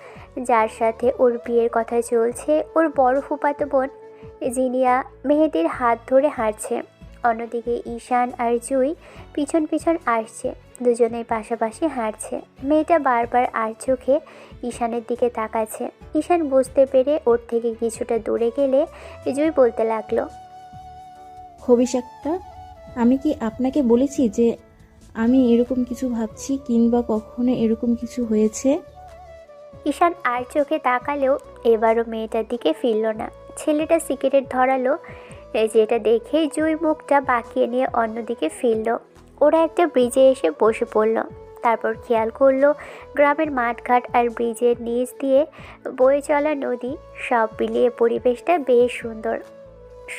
যার সাথে ওর বিয়ের কথা চলছে, ওর বড় ফুফাতো বোন জিনিয়া মেহেদির হাত ধরে হাঁটছে। অন্যদিকে ঈশান আর জুই পিছন পিছন আসছে। দুজনেই পাশাপাশি হাঁটছে। মেয়েটা বারবার আর চোখে ঈশানের দিকে তাকাচ্ছে। ঈশান বুঝতে পেরে ওর থেকে কিছুটা দূরে গেলে জুই বলতে লাগলো, হবিস একটা, আমি কি আপনাকে বলেছি যে আমি এরকম কিছু ভাবছি কিংবা কখনো এরকম কিছু হয়েছে? ঈশান আর চোখে তাকালেও এবারও মেয়েটার দিকে ফিরল না। ছেলেটা সিগারেট ধরালো, যেটা দেখে জুই মুখটা বাঁকিয়ে নিয়ে অন্যদিকে ফিরল। ওরা একটা ব্রিজে এসে বসে পড়ল। তারপর খেয়াল করলো গ্রামের মাঠঘাট আর ব্রিজের নিচ দিয়ে বয়ে চলা নদী, সব মিলিয়ে পরিবেশটা বেশ সুন্দর।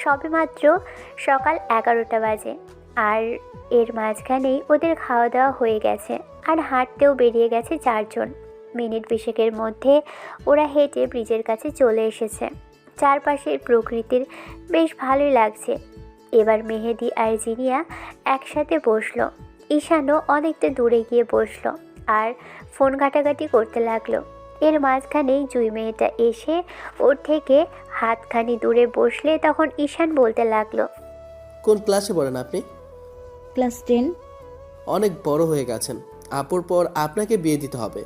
সবেমাত্র সকাল 11টা বাজে, আর এর মাঝখানেই ওদের খাওয়া দাওয়া হয়ে গেছে আর হাঁটতেও বেরিয়ে গেছে 4 জন। মিনিট 20 মধ্যে ওরা হেঁটে ব্রিজের কাছে চলে এসেছে। চারপাশের প্রকৃতির বেশ ভালোই লাগছে। এবার মেহেদি আর জিনিয়া একসাথে বসলো। ঈশানও অনেকটা দূরে গিয়ে বসলো আর ফোন ঘাটাঘাটি করতে লাগলো। এর মাঝখানেই জুই মেয়েটা এসে ওর থেকে হাতখানি দূরে বসলে তখন ঈশান বলতে লাগলো, কোন ক্লাসে পড়েন আপনি? ক্লাস 10। অনেক বড় হয়ে গেছেন, আপুর পর আপনাকে বিয়ে দিতে হবে।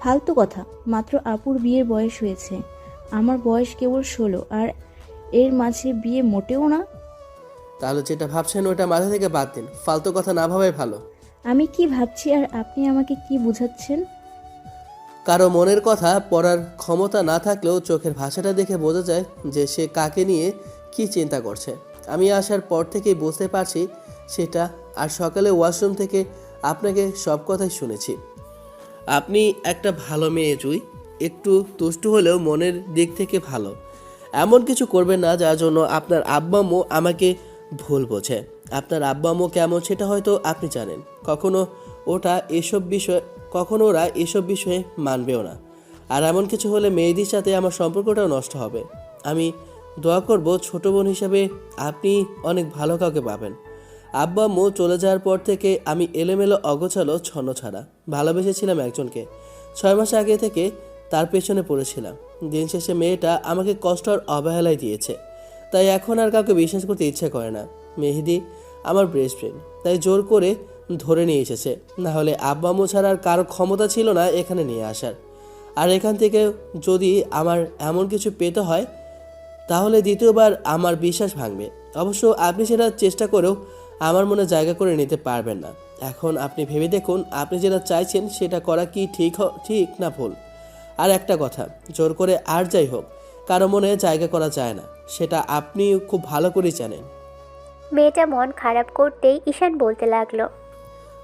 ফালতু কথা, মাত্র আপুর বিয়ের বয়স হয়েছে, আমার বয়স কেবল 16, আর এর মাঝে বিয়ে মোটেও না। তাহলে যেটা ভাবছেন ওটা মাথা থেকে বাদ দিন, ফালতু কথা না ভাবাই ভালো। আমি কি ভাবছি আর আপনি আমাকে কি বুঝাচ্ছেন? কারো মনের কথা পড়ার ক্ষমতা না থাকলেও চোখের ভাষাটা দেখে বোঝা যায় যে সে কাকে নিয়ে কি চিন্তা করছে। আমি আসার পর থেকেই বুঝতে পারছি সেটা, আর সকালে ওয়াশরুম থেকে আপনাকে সব কথাই শুনেছি। আপনি একটা ভালো মেয়ে জুই, একটু দুষ্টু হলেও মনের দিক থেকে ভালো। এমন কিছু করবেন না যার জন্য আপনার আব্বা আম্মু আমাকে ভুল বোঝে। আপনার আব্বা আম্মু কেমন সেটা হয়তো আপনি জানেন, কখনো ওরা এসব বিষয়ে মানবেও না। আর এমন কিছু হলে মেয়েদের সাথে আমার সম্পর্কটাও নষ্ট হবে। আমি দোয়া করব ছোট বোন হিসাবে আপনি অনেক ভালো কাউকে পাবেন। আব্বা আম্মু চলে যাওয়ার পর থেকে আমি এলোমেলো অগোছালো ছন্নছাড়া ভালোবেসেছিলাম একজনকে। 6 মাস আগে থেকে তার পেছনে পড়েছিলাম। দিন শেষে মেয়েটা আমাকে কষ্ট আর অবহেলায় দিয়েছে, তাই এখন আর কাউকে বিশ্বাস করতে ইচ্ছে করে না। মেহেদি আমার বেস্ট ফ্রেন্ড, তাই জোর করে ধরে নিয়ে এসেছে, না হলে আব্বা আম্মু ছাড়া আর কারো ক্ষমতা ছিল না এখানে নিয়ে আসার। আর এখান থেকে যদি আমার এমন কিছু পেতে হয় তাহলে দ্বিতীয়বার আমার বিশ্বাস ভাঙবে। অবশ্য আপনি সেটা চেষ্টা করেও আমার মনে জায়গা করে নিতে পারবেন না। এখন আপনি ভেবে দেখুন আপনি যেটা চাইছেন সেটা করা কি ঠিক না ভুল। আর একটা কথা, জোর করে আর যাই হোক কারো মনে জায়গা করা যায় না, সেটা আপনি খুব ভালো করেই জানেন। মেয়েটা মন খারাপ করতেই ঈশান বলতে লাগলো,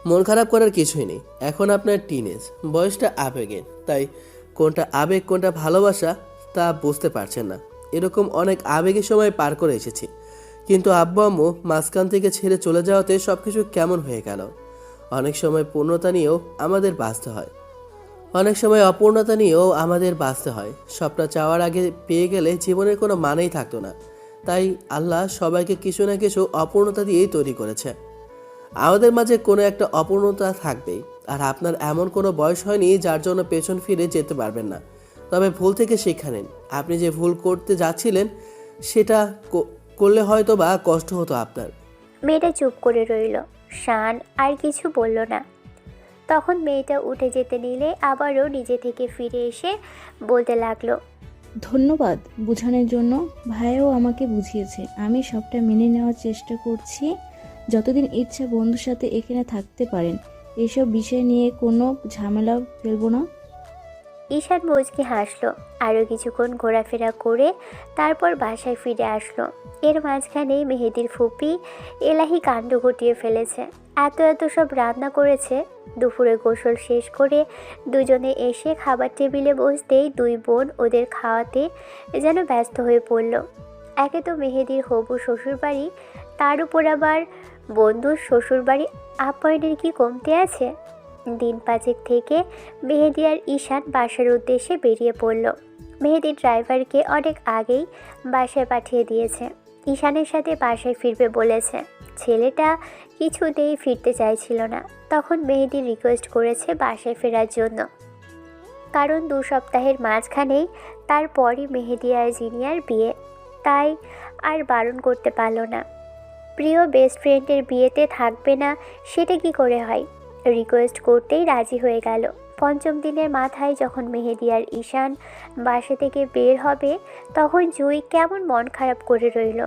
মন খারাপ করার কিছুই নেই, এখন আপনার টিনেজ, বয়সটা আবেগের, তাই কোনটা আবেগ কোনটা ভালোবাসা তা বুঝতে পারছেন না। এরকম অনেক আবেগের সময় পার করে এসেছি, কিন্তু আব্বু আম্মু মাঝখান থেকে ছেড়ে চলে যাওয়াতে সব কিছু কেমন হয়ে গেল। অনেক সময় পূর্ণতা নিয়েও আমাদের বাঁচতে হয়, অনেক সময় অপূর্ণতা নিয়েও আমাদের বাঁচতে হয়। সবটা চাওয়ার আগে পেয়ে গেলে জীবনের কোনো মানেই থাকতো না। তাই আল্লাহ সবাইকে কিছু না কিছু অপূর্ণতা দিয়েই তৈরি করেছে। আমাদের মাঝে কোনো একটা অপূর্ণতা থাকবেই। আর আপনার এমন কোনো বয়স হয়নি যার জন্য পেছন ফিরে যেতে পারবেন না। তবে ভুল থেকে শিক্ষা নিন। আপনি যে ভুল করতে যাচ্ছিলেন সেটা করলে হয়তো বা কষ্ট হতো আপনার। মেয়েটা চুপ করে রইল। শান আর কিছু বলল না। তখন মেয়েটা উঠে যেতে নিলে আবারও নিজে থেকে ফিরে এসে বলতে লাগলো, ধন্যবাদ বোঝানোর জন্য। ভাইও আমাকে বুঝিয়েছে, আমি সবটা মেনে নেওয়ার চেষ্টা করছি। যতদিন ইচ্ছা বন্ধুর সাথে এখানে থাকতে পারেন, এসব বিষয় নিয়ে কোনো ঝামেলা ফেলবো না। ঈশান মুচকি হাসলো। আরও কিছুক্ষণ ঘোরাফেরা করে তারপর বাসায় ফিরে আসলো। এর মাঝখানে মেহেদির ফুপি এলাহি কাণ্ড ঘটিয়ে ফেলেছে। এত সব রান্না করেছে। দুপুরে গোসল শেষ করে দুজনে এসে খাবার টেবিলে বসতেই দুই বোন ওদের খাওয়াতে যেন ব্যস্ত হয়ে পড়ল। একে তো মেহেদির হবু শ্বশুরবাড়ি, তার উপর আবার বন্ধুর শ্বশুরবাড়ি, আপ্যায়নের কি কমতি আছে। দিন 5 থেকে মেহেদি আর ঈশান বাসার উদ্দেশ্যে বেরিয়ে পড়ল। মেহেদি ড্রাইভারকে অনেক আগেই বাসায় পাঠিয়ে দিয়েছে। ঈশানের সাথে বাসায় ফিরবে বলেছে। ছেলেটা কিছুতেই ফিরতে চাইছিল না। তখন মেহেদি রিকোয়েস্ট করেছে বাসায় ফেরার জন্য, কারণ 2 সপ্তাহের মাঝখানেই তারপরই মেহেদি আর জিনিয়ার বিয়ে, তাই আর বারণ করতে পারল না। প্রিয় বেস্ট ফ্রেন্ডের বিয়েতে থাকবে না সেটা কি করে হয়। রিকোয়েস্ট করতেই রাজি হয়ে গেল। 5ম দিনের মাথায় যখন মেহেদি আর ঈশান বাসা থেকে বের হবে তখন জুই কেমন মন খারাপ করে রইল।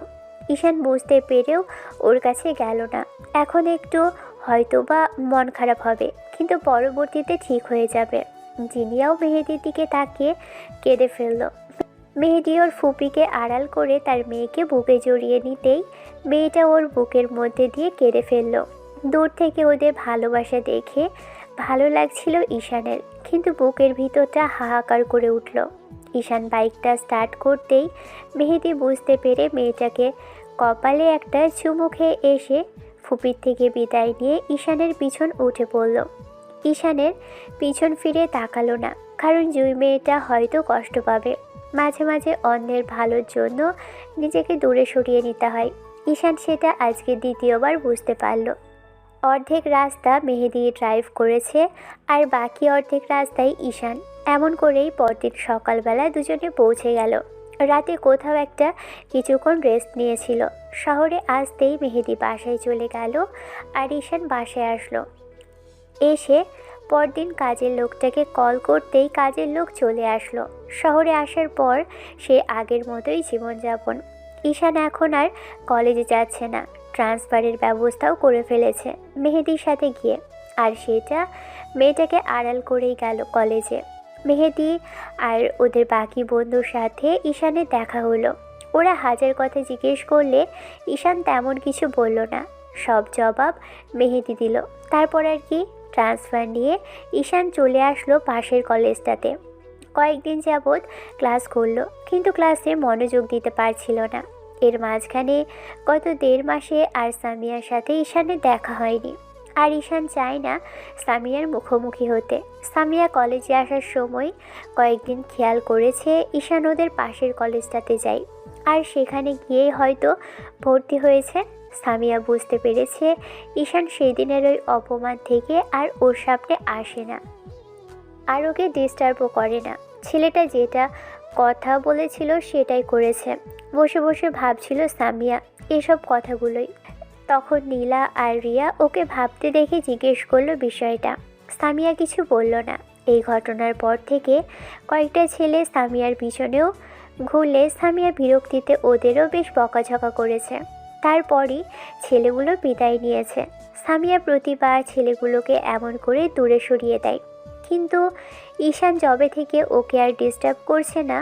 ঈশান বুঝতে পেরেও ওর কাছে গেল না। এখন একটু হয়তোবা মন খারাপ হবে, কিন্তু পরবর্তীতে ঠিক হয়ে যাবে। জিনিয়াও মেহেদির দিকে তাকিয়ে কেঁদে ফেলল। মেহেদি ওর ফুপিকে আড়াল করে তার মেয়েকে বুকে জড়িয়ে নিতেই মেয়েটা ওর বুকের মধ্যে দিয়ে কেঁদে ফেলল। দূর থেকে ওদের ভালোবাসা দেখে ভালো লাগছিল ঈশানের, কিন্তু বুকের ভিতরটা হাহাকার করে উঠল। ঈশান বাইকটা স্টার্ট করতেই মেহেদি বুঝতে পেরে মেয়েটাকে কপালে একটা চুমু খেয়ে এসে ফুপির থেকে বিদায় নিয়ে ঈশানের পিছন উঠে পড়ল। ঈশানের পিছন ফিরে তাকালো না, কারণ জুই মেয়েটা হয়তো কষ্ট পাবে। মাঝে মাঝে অন্যের ভালোর জন্য নিজেকে দূরে সরিয়ে নিতে হয়। ঈশান সেটা আজকে দ্বিতীয়বার বুঝতে পারল। অর্ধেক রাস্তা মেহেদি ড্রাইভ করেছে আর বাকি অর্ধেক রাস্তায় ঈশান। এমন করেই পরদিন সকালবেলা দুজনে পৌঁছে গেল। রাতে কোথাও একটা কিছুক্ষণ রেস্ট নিয়েছিল। শহরে আসতেই মেহেদি বাসায় চলে গেল আর ঈশান বাসায় আসলো। এসে পরদিন কাজের লোকটাকে কল করতেই কাজের লোক চলে আসলো। শহরে আসার পর সে আগের মতোই জীবনযাপন। ঈশান এখন আর কলেজে যাচ্ছে না, ট্রান্সফারের ব্যবস্থাও করে ফেলেছে মেহেদির সাথে গিয়ে। আর সেটা মেয়েটাকে আড়াল করেই গেল কলেজে। মেহেদি আর ওদের বাকি বন্ধুর সাথে ঈশানের দেখা হলো। ওরা হাজার কথা জিজ্ঞেস করলে ঈশান তেমন কিছু বলল না, সব জবাব মেহেদি দিল। তারপর আর কি, ট্রান্সফার নিয়ে ঈশান চলে আসলো পাশের কলেজটাতে। কয়েকদিন যাবৎ ক্লাস করলো, কিন্তু ক্লাসে মনোযোগ দিতে পারছিল না। এর মাঝখানে গত 1.5 মাসে আর সামিয়ার সাথে ঈশানের দেখা হয়নি। আর ঈশান চায় না সামিয়ার মুখোমুখি হতে। সামিয়া কলেজে আসার সময় কয়েকদিন খেয়াল করেছে ঈশান ওদের পাশের কলেজটাতে যায়, আর সেখানে গিয়েই হয়তো ভর্তি হয়েছে। সামিয়া বুঝতে পেরেছে ঈশান সেদিনের ওই অপমান থেকে আর ওর সামনে আসে না, আর ওকে ডিস্টার্বও করে না। ছেলেটা যেটা কথা বলেছিল সেটাই করেছে। বসে বসে ভাবছিল সামিয়া এসব কথাগুলোই। তখন নীলা আর রিয়া ওকে ভাবতে দেখে জিজ্ঞেস করলো বিষয়টা। সামিয়া কিছু বলল না। এই ঘটনার পর থেকে কয়েকটা ছেলে সামিয়ার পিছনেও ঘুরলে সামিয়া বিরক্তিতে ওদেরও বেশ বকাঝকা করেছে। তারপরই ছেলেগুলো বিদায় নিয়েছে। সামিয়া প্রতিবার ছেলেগুলোকে এমন করে দূরে সরিয়ে দেয়। কিন্তু ঈশান যবে থেকে ওকে আর ডিস্টার্ব করছে না,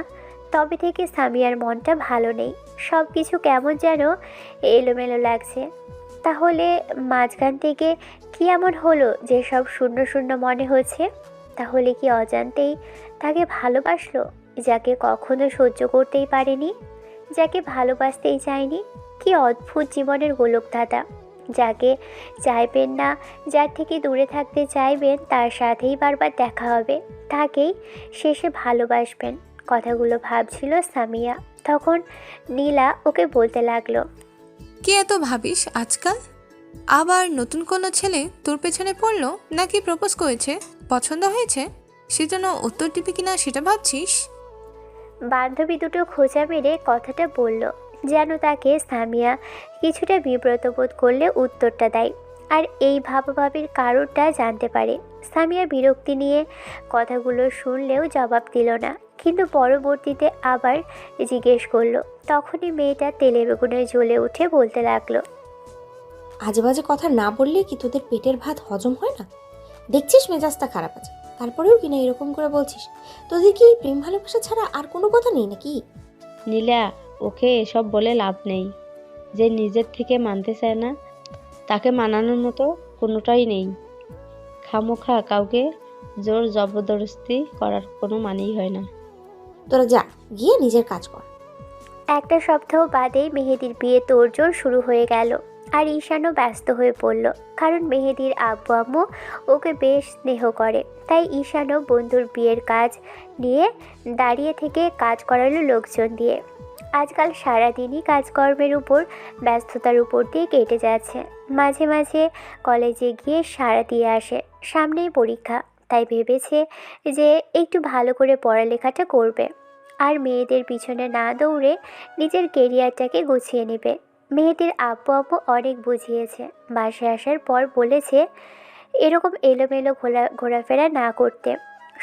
তবে থেকে সামিয়ার মনটা ভালো নেই। সব কিছু কেমন যেন এলোমেলো লাগছে। তাহলে মাঝখান থেকে কি এমন হলো যে সব শূন্য শূন্য মনে হচ্ছে? তাহলে কি অজান্তেই তাকে ভালোবাসলো, যাকে কখনো সহ্য করতেই পারেনি, যাকে ভালোবাসতেই চায়নি? কি অদ্ভুত জীবনের গোলক ধাঁধা। যাকে চাইবেন না, যার থেকে দূরে থাকতে চাইবেন, তার সাথেই বারবার দেখা হবে, তাকেই শেষে ভালোবাসবেন। কথাগুলো ভাবছিল সামিয়া। তখন নীলা ওকে বলতে লাগলো, কি এত ভাবিস আজকাল? আবার নতুন কোনো ছেলে তোর পেছনে পড়লো, নাকি প্রপোজ করেছে, পছন্দ হয়েছে, সেজন্য উত্তর দিবি কিনা সেটা ভাবছিস? বান্ধবী দুটো খোঁচা মেরে কথাটা বলল, যেন তাকে সামিয়া কিছুটা বিব্রত বোধ করলে উত্তরটা দেয় আর এই ভাবাভাবির কারণটা জানতে পারে। সামিয়া বিরক্তি নিয়ে কথাগুলো শুনলেও জবাব দিল না, কিন্তু পরবর্তীতে আবার জিজ্ঞেস করলো। তখনই মেয়েটা তেলে বেগুনে জ্বলে উঠে বলতে লাগলো, আজে বাজে কথা না বললে কি তোদের পেটের ভাত হজম হয় না? দেখছিস মেজাজটা খারাপ আছে, তারপরেও কিনা এরকম করে বলছিস? তোদের কি প্রেম ভালোবাসা ছাড়া আর কোনো কথা নেই নাকি? নীলা, ওকে এসব বলে লাভ নেই। যে নিজের থেকে মানতে চায় না, তাকে মানানোর মতো কোনোটাই নেই। খামোখা কাউকে জোর জবরদস্তি করার কোনো মানেই হয় না। তোরা যা, গিয়ে নিজের কাজ কর। একটা সপ্তাহ বাদেই মেহেদির বিয়ে তোড়জোড় শুরু হয়ে গেল। আর ঈশানও ব্যস্ত হয়ে পড়ল, কারণ মেহেদির আব্বু আম্মু ওকে বেশ স্নেহ করে। তাই ঈশানও বন্ধুর বিয়ের কাজ নিয়ে দাঁড়িয়ে থেকে কাজ করালো লোকজন দিয়ে। আজকাল সারাদিনই কাজকর্মের উপর ব্যস্ততার উপর দিয়ে কেটে যাচ্ছে। মাঝে মাঝে কলেজে গিয়ে সাড়া দিয়ে আসে। সামনেই পরীক্ষা, তাই ভেবেছে যে একটু ভালো করে পড়ালেখাটা করবে আর মেয়েদের পিছনে না দৌড়ে নিজের কেরিয়ারটাকে গুছিয়ে নেবে। মেয়েদের আব্বু আব্বু অনেক বুঝিয়েছে। বাসায় আসার পর বলেছে এরকম এলোমেলো ঘোরাফেরা না করতে।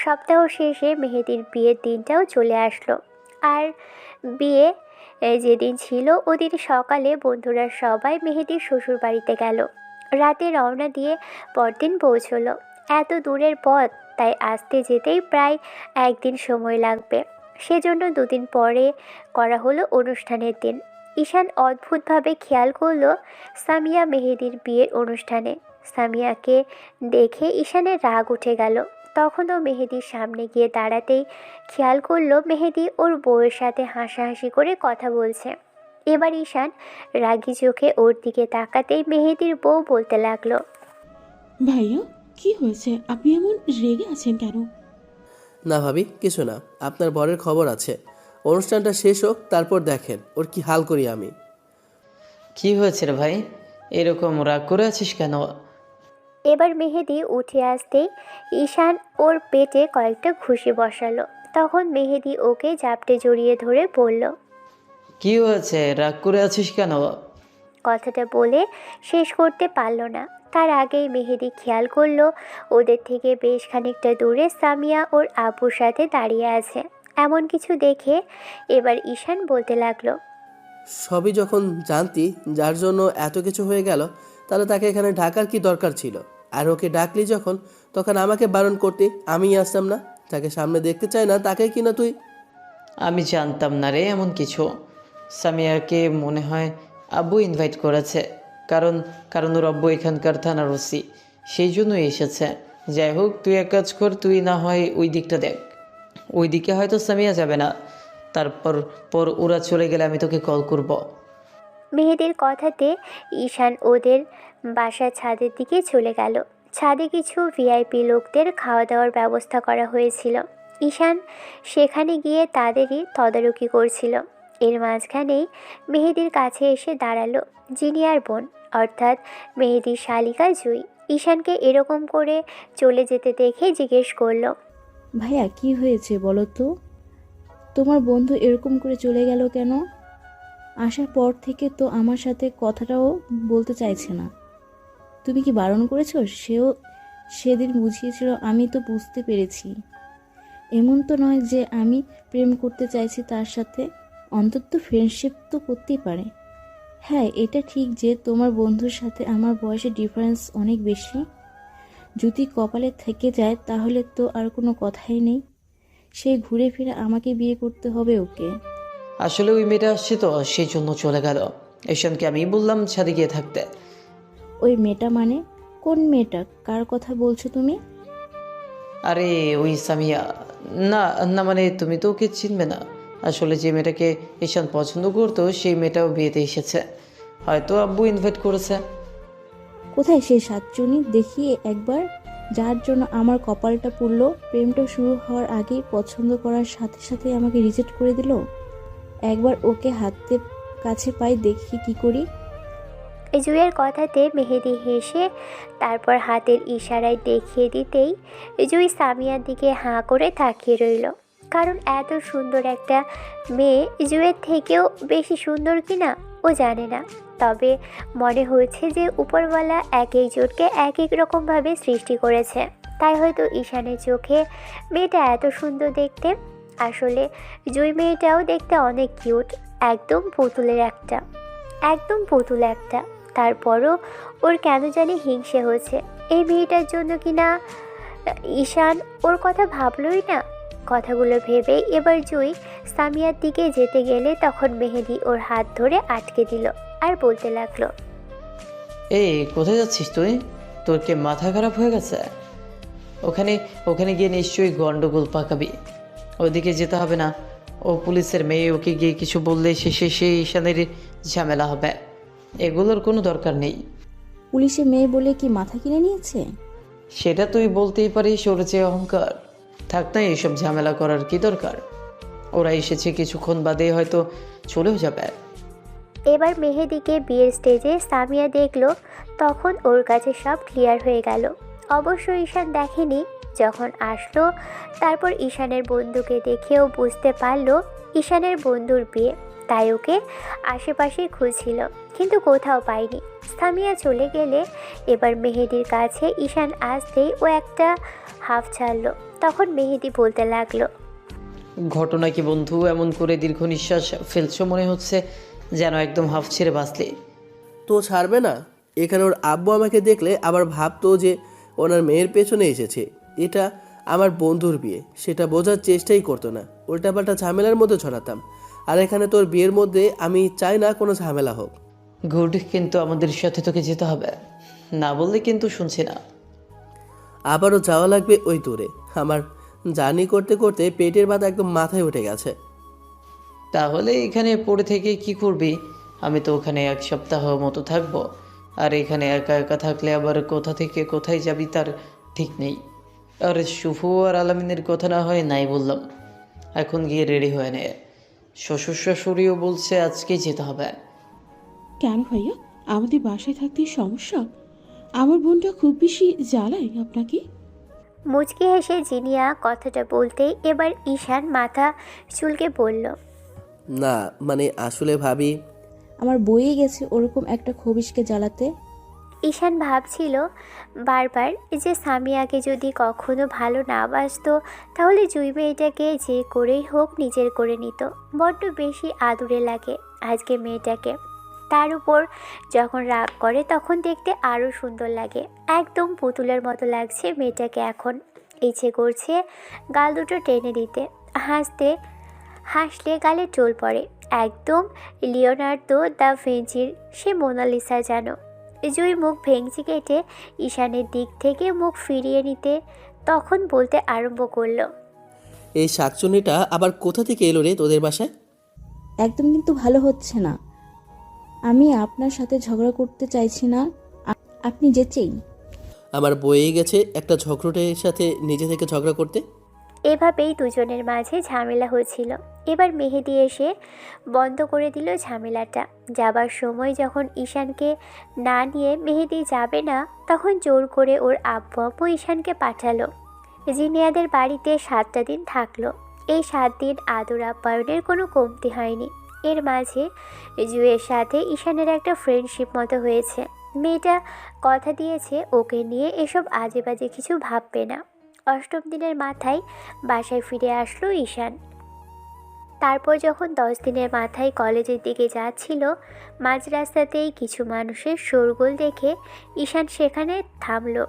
সপ্তাহ শেষে মেহেদির বিয়ের দিনটাও চলে আসলো। আর বিয়ে যেদিন ছিল ওদিন সকালে বন্ধুরা সবাই মেহেদির শ্বশুর বাড়িতে গেল। রাতে রওনা দিয়ে পরদিন পৌঁছলো। এত দূরের পথ, তাই আসতে যেতেই প্রায় একদিন সময় লাগবে। সেজন্য 2 দিন পরে করা হলো অনুষ্ঠানের দিন। ঈশান অদ্ভুতভাবে খেয়াল করলো সামিয়া মেহেদির বিয়ের অনুষ্ঠানে। সামিয়াকে দেখে ঈশানের রাগ উঠে গেল। তখনও মেহেদির সামনে গিয়ে দাঁড়াতেই খেয়াল করলো মেহেদি ওর বউয়ের সাথে হাসাহাসি করে কথা বলছে। এবার ঈশান রাগী চোখে ওর দিকে তাকাতেই মেহেদির বউ বলতে লাগলো, ভাইয়া কি হয়েছে? আপনি এমন রেগে আছেন কেন? না ভাবি, কিছু না। আপনার বরের খবর আছে, অনুষ্ঠানটা শেষ হোক, তারপর দেখেন ওর কি হাল করি আমি। কি হয়েছে রে ভাই, এরকম রাগ করে আছিস কেন? এবার মেহেদি উঠে আসতেই ঈশান ওর পেটে কয়েকটা ঘুষি বসালো। তখন মেহেদি ওকে জাপটে জড়িয়ে ধরে বলল, কি হয়েছে, রাগ করে আছিস কেন? কথাটা বলে শেষ করতে পারল না, তার আগেই মেহেদি খেয়াল করলো ওদের থেকে বেশ খানিকটা দূরে সামিয়া ওর আব্বুর সাথে দাঁড়িয়ে আছে। এমন কিছু দেখে এবার ঈশান বলতে লাগলো, সবই যখন জানতি যার জন্য এত কিছু হয়ে গেল, তাহলে তাকে এখানে ঢাকার কি দরকার ছিল? আর ওকে ডাকলি যখন, তখন আমাকে বারণ করতি, আমিই আসতাম না। তাকে সামনে দেখতে চাই না, তাকে কিনা তুই। আমি জানতাম না রে এমন কিছু। সামিয়াকে মনে হয় আব্বু ইনভাইট করেছে, কারণ কারণ ওর আব্বু এখানকার থানার ওসি, সেই জন্যই এসেছে। যাই হোক, তুই এক কাজ কর, তুই না হয় ওই দিকটা দেখ। ওই দিকে হয়তো সামিয়া যাবে না, তারপর ওরা চলে গেলে আমি তোকে কল করব। মেহেদির কথাতে ঈশান ওদের বাসার ছাদের দিকে চলে গেল। ছাদে কিছু ভিআইপি লোকদের খাওয়া দাওয়ার ব্যবস্থা করা হয়েছিল। ঈশান সেখানে গিয়ে তাদেরই তদারকি করছিল। এর মাঝখানেই মেহেদির কাছে এসে দাঁড়ালো জিনিয়ার বোন, অর্থাৎ মেহেদির শালিকা জুই। ঈশানকে এরকম করে চলে যেতে দেখে জিজ্ঞেস করলো, ভাইয়া কি হয়েছে বলো তো? তোমার বন্ধু এরকম করে চলে গেল কেন? আসার পর থেকে তো আমার সাথে কথাটাও বলতে চাইছে না। তুমি কি বারণ করেছো? সেও সেদিন বুঝিয়েছিল, আমি তো বুঝতে পেরেছি। এমন তো নয় যে আমি প্রেম করতে চাইছি তার সাথে, অন্তত ফ্রেন্ডশিপ তো করতেই পারে। হ্যাঁ, এটা ঠিক যে তোমার বন্ধুর সাথে আমার বয়সের ডিফারেন্স অনেক বেশি। যদি কপালে থেকে যায় তাহলে তো আর কোনো কথাই নেই, সে ঘুরে ফিরে আমাকে বিয়ে করতে হবে ওকে। আসলে ওই মেয়েটা আসছে তো, সেই জন্য চলে গেল। ঈশানকে আমি বললাম ছাদে গিয়ে থাকতে। ওই মেয়েটা মানে? কোন মেয়েটা, কার কথা বলছো তুমি? আরে ওই সামিয়া। না না, মানে তুমি তো ওকে চিনবে না। আসলে যে মেয়েটাকে ঈশান পছন্দ করতো, সেই মেয়েটাও বিয়েতে এসেছে, হয়তো আব্বু ইনভাইট করেছে। কোথায় সেই সাতজনী দেখিয়ে একবার, যার জন্য আমার কপালটা পুড়লো, প্রেমটা শুরু হওয়ার আগেই পছন্দ করার সাথে সাথে আমাকে রিজেক্ট করে দিল। একবার ওকে হাতে কাছে পাই, দেখি কি করি। জুইয়ের কথাতে মেহেদি হেসে তারপর হাতের ইশারায় দেখিয়ে দিতেই জুই সামিয়ার দিকে হাঁ করে তাকিয়ে রইল। কারণ এত সুন্দর একটা মেয়ে জুইয়ের থেকেও বেশি সুন্দর কিনা ও জানে না, তবে মনে হয়েছে যে উপরওয়ালা এক একজনকে এক এক রকমভাবে সৃষ্টি করেছে, তাই হয়তো ঈশানের চোখে মেয়েটা এত সুন্দর দেখতে। আসলে জুই মেয়েটাও দেখতে অনেক কিউট, একদম পুতুল একটা। তারপরও ওর কেন জানি হিংসে হয়েছে এই মেয়েটার জন্য কিনা ঈশান ওর কথা ভাবলই না। কথাগুলো ভেবেই এবার জুই সামিয়ার দিকে যেতে গেলে তখন মেহেদি ওর হাত ধরে আটকে দিল আর বলতে লাগলো, এই কোথায় যাচ্ছিস তুই? তোর কি মাথা খারাপ হয়ে গেছে? ওখানে ওখানে গিয়ে নিশ্চয়ই গন্ডগোল পাকাবি। ওদিকে যেতে হবে না, ও পুলিশের মেয়ে, ওকে গিয়ে কিছু বললে শেষে সেই ঈশানের ঝামেলা হবে। এগুলোর কোনো দরকার নেই। পুলিশে মেয়ে বলে কি মাথা কিনে নিয়েছে? সেটা তুই বলতেই পারিস, ওর যে অহংকার। থাক না, এইসব ঝামেলা করার কি দরকার? ওরা এসেছে, কিছুক্ষণ বাদে হয়তো চলেও যাবে। এবার মেহেদিকে বিয়ের স্টেজে সামিয়া দেখলো, তখন ওর কাছে সব ক্লিয়ার হয়ে গেল। অবশ্য ঈশান দেখেনি যখন আসলো। তারপর ঈশানের বন্ধুকে দেখেও বুঝতে পারলো ঈশানের বন্ধুর বিয়ে, তাই ওকে আশেপাশে খুঁজছিল কিন্তু কোথাও পায়নি। সামিয়া চলে গেলে এবার মেহেদির কাছে ঈশান আসতেই ও একটা হাফ ছাড়লো। তখন মেহেদি বলতে লাগলো, ঘটনা কি বন্ধু, এমন করে দীর্ঘ নিঃশ্বাস ফেলছো মনে হচ্ছে যেন একদম হাফ ছেড়ে বাঁচলে। তো ছাড়বে না? এখানে ওর আব্বু আমাকে দেখলে আবার ভাবতো যে ওনার মেয়ের পেছনে এসেছে। এটা আমার বন্ধুর বিয়ে, সেটা বোঝার চেষ্টাই করতো না, উল্টাপাল্টা ঝামেলার মধ্যে ছড়াতাম। আর এখানে তোর বিয়ের মধ্যে আমি চাই না কোনো ঝামেলা হোক। গুড, কিন্তু আমাদের সাথে তোকে যেতে হবে, না বললে কিন্তু শুনছি না। আবারও যাওয়া লাগবে ওই দূরে। আমার জার্নি করতে করতে পেটের ব্যথা একদম মাথায় উঠে গেছে। তাহলে এখানে পড়ে থেকে কি করবি? আমি তো ওখানে 1 সপ্তাহ মতো থাকবো, আর এখানে একা একা থাকলে আবার কোথা থেকে কোথায় যাবি তার ঠিক নেই। আর শুভ আর আলামিনের কথা না হয় নাই বললাম, এখন গিয়ে রেডি হয়ে নে। শ্বশুর শাশুড়িও বলছে আজকেই যেতে হবে। কেন ভাইয়া, আমাদের বাসায় থাকতে সমস্যা? আমার বোনটা খুব বেশি জ্বালায় আপনাকে? মুচকি হেসে জিনিয়া কথাটা বলতেই এবার ঈশান মাথা চুলকে বলল, না মানে আসলে ভাবি, আমার বইয়ে গেছে ওরকম একটা খবিশকে জ্বালাতে। ঈশান ভাবছিল বারবার যে সামিয়াকে যদি কখনো ভালো না বাসতো তাহলে জুই মেয়েটাকে যে করেই হোক নিজের করে নিত। বড্ড বেশি আদুরে লাগে আজকে মেয়েটাকে। তার উপর যখন রাগ করে তখন দেখতে আরও সুন্দর লাগে। একদম পুতুলের মতো লাগছে মেয়েটাকে এখন। ইচ্ছে করছে গাল দুটো টেনে দিতে, হাসলে গালে টোল পড়ে। একদম লিওনার্দো দ্য ভিঞ্চির সে মোনালিসা যেন। জুই মুখ ভেঙচি কেটে ঈশানের দিক থেকে মুখ ফিরিয়ে নিতে তখন বলতে আরম্ভ করলো, এই শাকচুন্নিটা আবার কোথা থেকে এলো রে তোদের বাসায়? একদম কিন্তু ভালো হচ্ছে না। আমি আপনার সাথে ঝগড়া করতে চাইছি না, আপনি যেচেই। আমার বইয়ে গেছে একটা ঝগড়টের সাথে নিজে থেকে ঝগড়া করতে। এভাবেই দুজনের মাঝে ঝামেলা হচ্ছিল। এবার মেহেদি এসে বন্ধ করে দিল ঝামেলাটা। যাবার সময় যখন ঈশানকে না নিয়ে মেহেদি যাবে না তখন জোর করে ওর আব্বু আম্মু ঈশানকে পাঠালো। জিনিয়াদের বাড়িতে 7টা দিন থাকলো। এই 7 দিন আদর আপ্যায়নের কোনো কমতি হয়নি। এর মাঝে জুয়ের সাথে ঈশানের একটা ফ্রেন্ডশিপ মতো হয়েছে। মেয়েটা কথা দিয়েছে ওকে নিয়ে এসব আজে বাজে কিছু ভাববে না। 8ম দিনের মাথায় বাসায় ফিরে আসলো ঈশান। তারপর যখন 10 দিনের মাথায় কলেজের দিকে যাচ্ছিল মাঝ রাস্তাতেই কিছু মানুষের শোরগোল দেখে ঈশান সেখানে থামলো।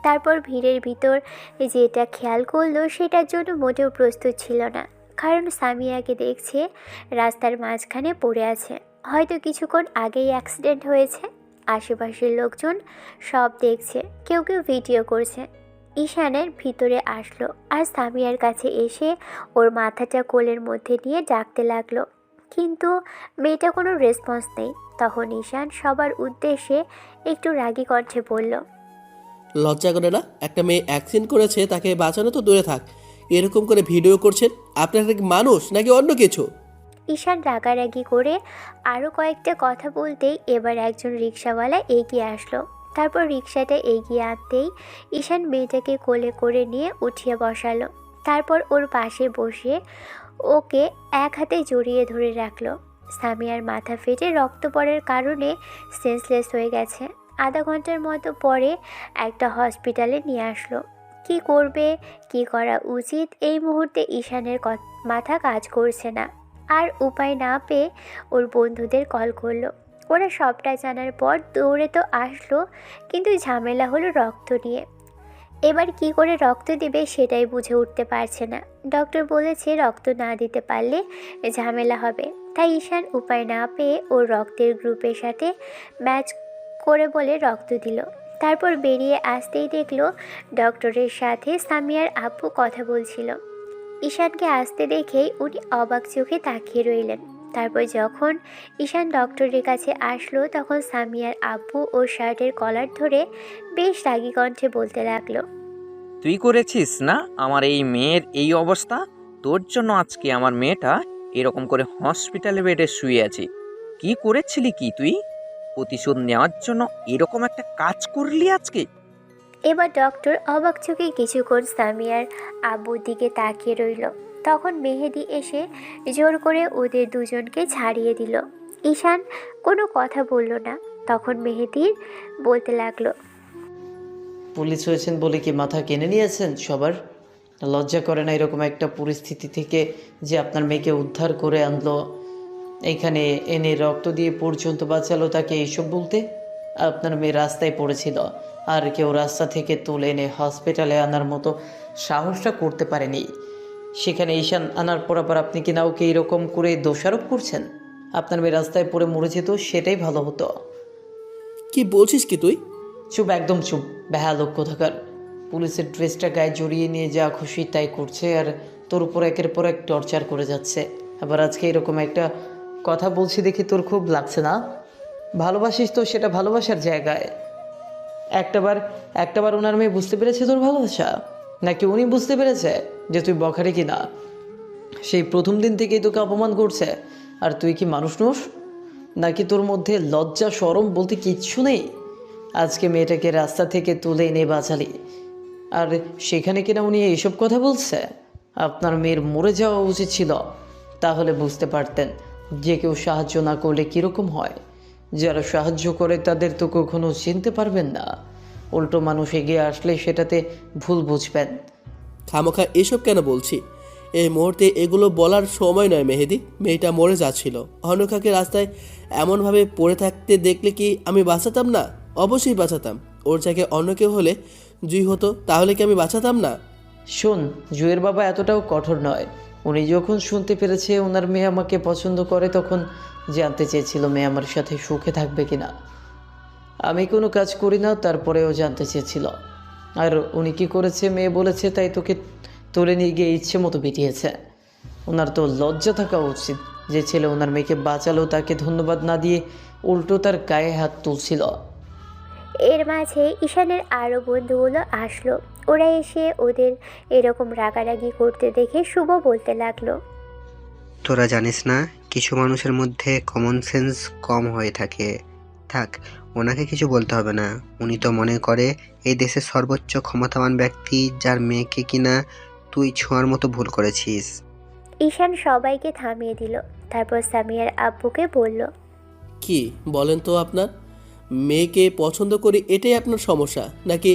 তারপর ভিড়ের ভিতর যেটা খেয়াল করলো সেটার জন্য মোটেও প্রস্তুত ছিল না। কারণ সামিয়াকে দেখছে রাস্তার মাঝখানে পড়ে আছে। হয়তো কিছুক্ষণ আগেই অ্যাক্সিডেন্ট হয়েছে। আশেপাশের লোকজন সব দেখছে, কেউ কেউ ভিডিও করছে। ঈশানের ভিতরে আসলো আর সামিয়ার কাছে এসে ওর মাথাটা কোলের মধ্যে নিয়ে ডাকতে লাগলো, কিন্তু মেয়েটা কোনো রেসপন্স নেই। তখন ঈশান সবার উদ্দেশ্যে একটু রাগী কণ্ঠে বলল, লজ্জা করে না? একটা মেয়ে অ্যাক্সিডেন্ট করেছে, তাকে বাঁচানো তো দূরে থাক, এরকম করে ভিডিও করছেন। আপনারা কি মানুষ নাকি অন্য কিছু? ঈশান রাগারাগি করে আরও কয়েকটা কথা বলতেই এবার একজন রিকশাওয়ালা এগিয়ে আসলো। তারপর রিকশাটা এগিয়ে আনতেই ঈশান মেয়েটাকে কোলে করে নিয়ে উঠিয়ে বসালো। তারপর ওর পাশে বসে ওকে এক হাতে জড়িয়ে ধরে রাখলো। সামিয়ার মাথা ফেটে রক্ত পড়ার কারণে সেন্সলেস হয়ে গেছে। আধা ঘন্টার মতো পরে একটা হসপিটালে নিয়ে আসলো। কি করবে, কি করা উচিত এই মুহূর্তে ঈশানের মাথা কাজ করছে না। আর উপায় না পেয়ে ওর বন্ধুদের কল করলো। ওরা সবটা জানার পর দৌড়ে তো আসলো, কিন্তু ঝামেলা হলো রক্ত নিয়ে। এবার কি করে রক্ত দিবে সেটাই বুঝে উঠতে পারছে না। ডক্টর বলেছে রক্ত না দিতে পারলে ঝামেলা হবে। তাই ঈশান উপায় না পেয়ে ওর রক্তের গ্রুপের সাথে ম্যাচ করে বলে রক্ত দিল। তারপর বেরিয়ে আসতেই দেখলো ডক্টরের সাথে সামিয়ার আব্বু কথা বলছিল। ঈশানকে আসতে দেখেই উনি অবাক চোখে তাকিয়ে রইলেন। তারপর যখন ঈশান ডক্টরের কাছে আসলো তখন সামিয়ার আব্বু ওর শার্টের কলার ধরে বেশ রাগী কণ্ঠে বলতে লাগলো, তুই করেছিস না আমার এই মেয়ের এই অবস্থা? তোর জন্য আজকে আমার মেয়েটা এরকম করে হসপিটালে বেডে শুয়ে আছে। কি করেছিলি কি তুই? প্রতিশোধ নেওয়ার জন্য এরকম একটা কাজ করলি আজকে? এবার ডক্টর অবাক চোখে কিছুক্ষণ সামিয়ার আব্বুর দিকে তাকিয়ে রইল। তখন মেহেদি এসে জোর করে ওদের দুজনকে ছাড়িয়ে দিল। ঈশান কোনো কথা বলল না। তখন মেহেদির বলতে লাগলো, পুলিশ হয়েছেন বলে কি মাথা কিনে নিয়েছেন সবার? লজ্জা করে না এরকম একটা পরিস্থিতি থেকে যে আপনার মেয়েকে উদ্ধার করে আনলো, এখানে এনে রক্ত দিয়ে পর্যন্ত বাঁচালো, তাকে এইসব বলতে? আপনার মেয়ে রাস্তায় পড়েছিল আর কেউ রাস্তা থেকে তুলে এনে হসপিটালে আনার মতো সাহসটা করতে পারেনি। সেখানে ঈশান আনার পর আবার আপনি কি না ওকে এরকম করে দোষারোপ করছেন? আপনার মেয়ে রাস্তায় পড়ে মরে যেত, সেটাই ভালো হতো। কি বলছিস কি তুই? চুপ, একদম চুপ, বেহালোক কোথাকার। পুলিশের ড্রেসটা গায়ে জড়িয়ে নিয়ে যা খুশি তাই করছে আর তোর উপর একের পর এক টর্চার করে যাচ্ছে। আবার আজকে এরকম একটা কথা বলছি দেখি তোর খুব লাগছে না? ভালোবাসিস তো সেটা ভালোবাসার জায়গায়। একটাবার ওনার মেয়ে বুঝতে পেরেছে তোর ভালোবাসা, নাকি উনি বুঝতে পেরেছে যে তুই বখারি কিনা? সেই প্রথম দিন থেকেই তোকে অপমান করছে। আর তুই কি মানুষ নোস নাকি? তোর মধ্যে লজ্জা শরম বলতে কিচ্ছু নেই? আজকে মেয়েটাকে রাস্তা থেকে তুলে এনে বাঁচালি, আর সেখানে কিনা উনি এইসব কথা বলছে? আপনার মেয়ের মরে যাওয়া উচিত ছিল, তাহলে বুঝতে পারতেন যে কেউ সাহায্য না করলে কীরকম হয়। যারা সাহায্য করে তাদের তো কখনো চিনতে পারবেন না, উল্টো মানুষ এগিয়ে আসলে সেটাতে ভুল বুঝবেন। খামোখা এসব কেন বলছি? এই মুহূর্তে এগুলো বলার সময় নয় মেহেদি। মেয়েটা মরে যাচ্ছিল, অনকাকে রাস্তায় এমনভাবে পড়ে থাকতে দেখলে কি আমি বাঁচাতাম না? অবশ্যই বাঁচাতাম। ওর জায়গায় অন্য কেউ হলে জুই হতো, তাহলে কি আমি বাঁচাতাম না? শোন, জুয়ের বাবা এতটাও কঠোর নয়। উনি যখন শুনতে পেরেছে ওনার মেয়ে আমাকে পছন্দ করে, তখন জানতে চেয়েছিল মেয়ে আমার সাথে সুখে থাকবে কিনা। আমি কোনো কাজ করি না, তারপরেও জানতে চেয়েছিল। আর উনি কি করেছে? মেয়ে বলেছে তাই তোকে তুলে নিয়ে গিয়ে ইচ্ছে মতো পিটিয়েছে। ওনার তো লজ্জা থাকা উচিত। যে ছেলে ওনার মেয়েকে বাঁচালো তাকে ধন্যবাদ না দিয়ে উল্টো তার গায়ে হাত তুলছিল। এর মাঝে ঈশানের আরও বন্ধুগুলো আসলো। ওরা এসে ওদের এরকম রাগারাগি করতে দেখে শুভ বলতে লাগলো, তোরা জানিস না, কিছু মানুষের মধ্যে কমন সেন্স কম হয়ে থাকে। থাক, ওনাকে কিছু বলতে হবে না। উনি তো মনে করে এই দেশের সর্বোচ্চ ক্ষমতাবান ব্যক্তি, যার মেয়েকে কিনা তুই ছোঁয়ার মতো ভুল করেছিস। ঈশান সবাইকে থামিয়ে দিল। তারপর সামিয়ার আব্বুকে বলল, কি বলেন তো, আপনার মেয়েকে পছন্দ করি এটাই আপনার সমস্যা, নাকি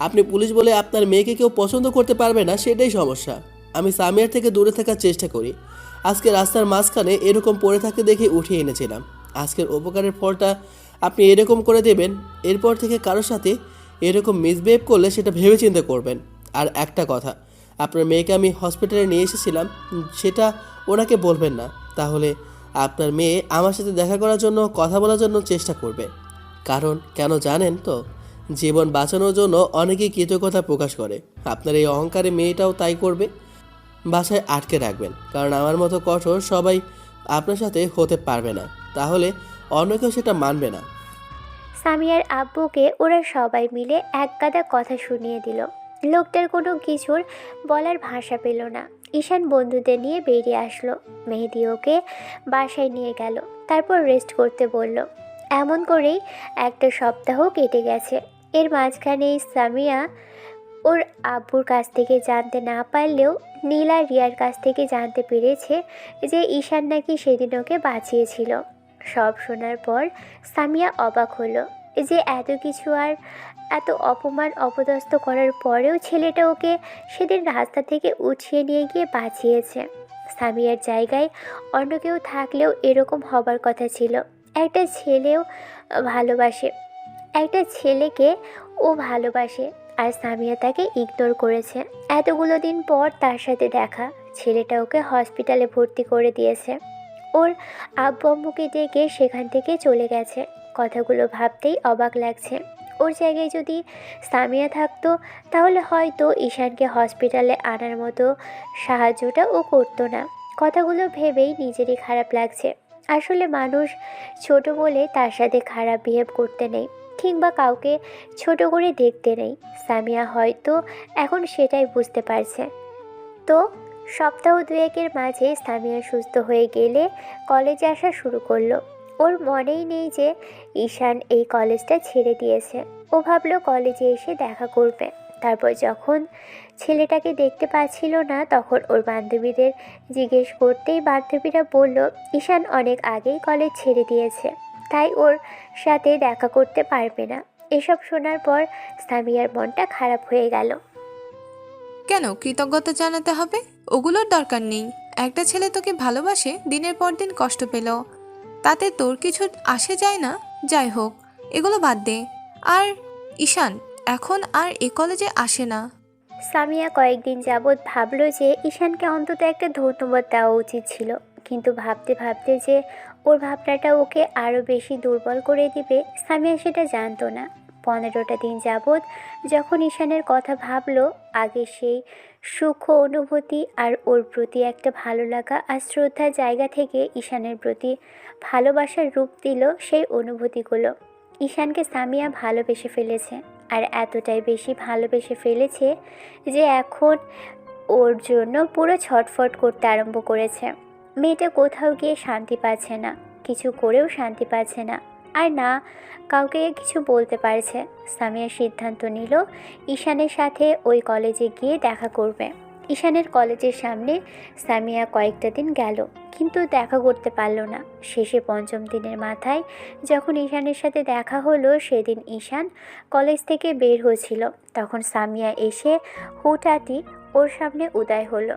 আপনি পুলিশ বলে আপনার মেয়েকে কেউ পছন্দ করতে পারবে না সেটাই সমস্যা? আমি সামিয়ার থেকে দূরে থাকার চেষ্টা করি। আজকে রাস্তার মাঝখানে এরকম পড়ে থাকতে দেখে উঠিয়ে এনেছিলাম। আজকের উপকারের ফলটা আপনি এরকম করে দেবেন? এরপর থেকে কারোর সাথে এরকম মিসবিহেভ করলে সেটা ভেবেচিন্তে করবেন। আর একটা কথা, আপনার মেয়েকে আমি হসপিটালে নিয়ে এসেছিলাম, সেটা ওনাকে বলবেন না। তাহলে আপনার মেয়ে আমার সাথে দেখা করার জন্য, কথা বলার জন্য চেষ্টা করবে। কারণ কেন জানেন তো? জীবন বাঁচানোর জন্য অনেকেই কৃতজ্ঞতা প্রকাশ করে। আপনার এই অহংকারে মেয়েটাও তাই করবে। বাসায় আটকে রাখবেন, কারণ আমার মতো কঠোর সবাই আপনার সাথে হতে পারবে না। তাহলে অন্য কেউ সেটা মানবে না। সামিয়ার আব্বুকে ওরা সবাই মিলে এক গাদা কথা শুনিয়ে দিল। লোকটার কোনো কিছুর বলার ভাষা পেল না। ঈশান বন্ধুদের নিয়ে বেরিয়ে আসলো। মেহেদি ওকে বাসায় নিয়ে গেল, তারপর রেস্ট করতে বলল। এমন করেই একটা সপ্তাহ কেটে গেছে। এর মাঝখানেই সামিয়া ওর আব্বুর কাছ থেকে জানতে না পারলেও নীলা রিয়ার কাছ থেকে জানতে পেরেছে যে ঈশান নাকি সেদিন ওকে বাঁচিয়েছিল। সব শোনার পর সামিয়া অবাক হলো যে এত কিছু আর এত অপমান অপদস্থ করার পরেও ছেলেটা ওকে সেদিন রাস্তা থেকে উঠিয়ে নিয়ে গিয়ে বাঁচিয়েছে। সামিয়ার জায়গায় অন্য কেউ থাকলেও এরকম হবার কথা ছিল। একটা ছেলেও ভালোবাসে, একটা ছেলেকে ও ভালোবাসে, আর সামিয়া তাকে ইগনোর করেছে। এতগুলো দিন পর তার সাথে দেখা, ছেলেটা ওকে হসপিটালে ভর্তি করে দিয়েছে। ওর আব্বু আম্মুকে ডেকে সেখান থেকে চলে গেছে। কথাগুলো ভাবতেই অবাক লাগছে। ওর জায়গায় যদি সামিয়া থাকতো তাহলে হয়তো ঈশানকে হসপিটালে আনার মতো সাহায্যটা ও করতো না। কথাগুলো ভেবেই নিজেরই খারাপ লাগছে। আসলে মানুষ ছোট বলে তার সাথে খারাপ বিহেভ করতে নেই, কিংবা কাউকে ছোট করে দেখতে নেই। সামিয়া হয়তো এখন সেটাই বুঝতে পারছে। তো সপ্তাহ দুয়েকের মাঝে সামিয়া সুস্থ হয়ে গেলে কলেজে আসা শুরু করলো। ওর মনেই নেই যে ঈশান এই কলেজটা ছেড়ে দিয়েছে। ও ভাবলো কলেজে এসে দেখা করবে। তারপর যখন ছেলেটাকে দেখতে পাচ্ছিল না, তখন ওর বান্ধবীদের জিজ্ঞেস করতেই বান্ধবীরা বলল ঈশান অনেক আগেই কলেজ ছেড়ে দিয়েছে, তাই ওর সাথে দেখা করতে পারবে না। এসব শোনার পর সামিয়ার মনটা খারাপ হয়ে গেল। কেন কৃতজ্ঞতা জানাতে হবে? ওগুলোর দরকার নেই। একটা ছেলে তোকে ভালোবাসে, দিনের পর দিন কষ্ট পেল, তাতে তোর কিছু আসে যায় না। যাই হোক, এগুলো বাদ দে। আর ঈশান এখন আর এ কলেজে আসে না। সামিয়া কয়েকদিন যাবৎ ভাবলো যে ঈশানকে অন্তত একটা ধন্যবাদ দেওয়া উচিত ছিল, কিন্তু ভাবতে ভাবতে যে ওর ভাবনাটা ওকে আরও বেশি দুর্বল করে দিবে সামিয়া সেটা জানতো না। 15টা দিন যাবৎ যখন ঈশানের কথা ভাবলো, আগে সেই সূক্ষ্ম অনুভূতি আর ওর প্রতি একটা ভালো লাগা আর শ্রদ্ধার জায়গা থেকে ঈশানের প্রতি ভালোবাসার রূপ দিল সেই অনুভূতিগুলো। ঈশানকে সামিয়া ভালোবেসে ফেলেছে, আর এতটাই বেশি ভালোবেসে ফেলেছে যে এখন ওর জন্য পুরো ছটফট করতে আরম্ভ করেছে। মেয়েটা কোথাও গিয়ে শান্তি পাচ্ছে না, কিছু করেও শান্তি পাচ্ছে না, আর না কাউকে কিছু বলতে পারছে। সামিয়া সিদ্ধান্ত নিল ঈশানের সাথে ওই কলেজে গিয়ে দেখা করবে। ঈশানের কলেজের সামনে সামিয়া কয়েকটা দিন গেল, কিন্তু দেখা করতে পারল না। শেষে 5ম দিনের মাথায় যখন ঈশানের সাথে দেখা হলো, সেদিন ঈশান কলেজ থেকে বের হয়েছিল। তখন সামিয়া এসে হুটহাটি ওর সামনে উদয় হলো।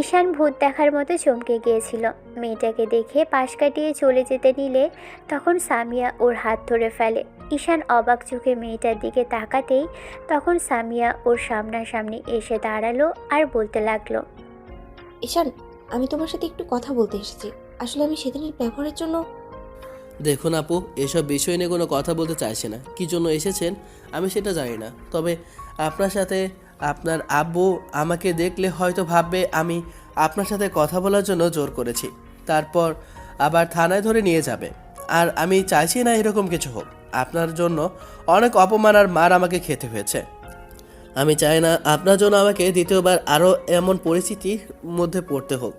ঈশান ভূত দেখার মতো চমকে গিয়েছিল। মেয়েটাকে দেখে পাশ কাটিয়ে চলে যেতে নিলে তখন সামিয়া ওর হাত ধরে ফেলে। ঈশান অবাক চোখে মেয়েটার দিকে তাকাতেই তখন সামিয়া ওর সামনাসামনি এসে দাঁড়ালো আর বলতে লাগলো, ঈশান, আমি তোমার সাথে একটু কথা বলতে এসেছি। আসলে আমি সেদিনের ব্যবহারের জন্য। দেখুন আপু, এসব বিষয় নিয়ে কোনো কথা বলতে চাইছে না। কী জন্য এসেছেন আমি সেটা জানি না, তবে আপনার সাথে আপনার আব্বু আমাকে দেখলে হয়তো ভাববে আমি আপনার সাথে কথা বলার জন্য জোর করেছি, তারপর আবার থানায় ধরে নিয়ে যাবে। আর আমি চাইছি না এরকম কিছু হোক। আপনার জন্য অনেক অপমান আর মার আমাকে খেতে হয়েছে। আমি চাই না আপনার জন্য আমাকে দ্বিতীয়বার আরও এমন পরিস্থিতির মধ্যে পড়তে হোক।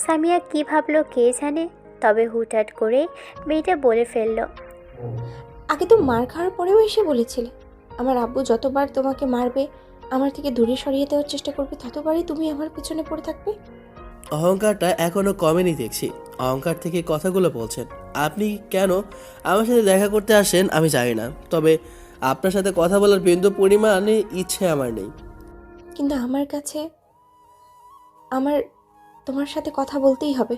সামিয়া কী ভাবলো কে জানে, তবে হুটহাট করে মেয়েটা বলে ফেলল, আগে তো মার খাওয়ার পরেও এসে বলেছিলে আমার আব্বু যতবার তোমাকে মারবে, আমার থেকে দূরে সরিয়ে দেওয়ার চেষ্টা করবে, ততবারই তুমি আমার পিছনে পড়ে থাকবে। অহংকারটা এখনো কমেনি দেখছি। অহংকার থেকে কথাগুলো বলছেন। আপনি কেন আমার সাথে দেখা করতে আসেন আমি জানি না, তবে আপনার সাথে কথা বলার বিন্দু পরিমাণে ইচ্ছে আমার নেই। কিন্তু আমার কাছে আমার তোমার সাথে কথা বলতেই হবে।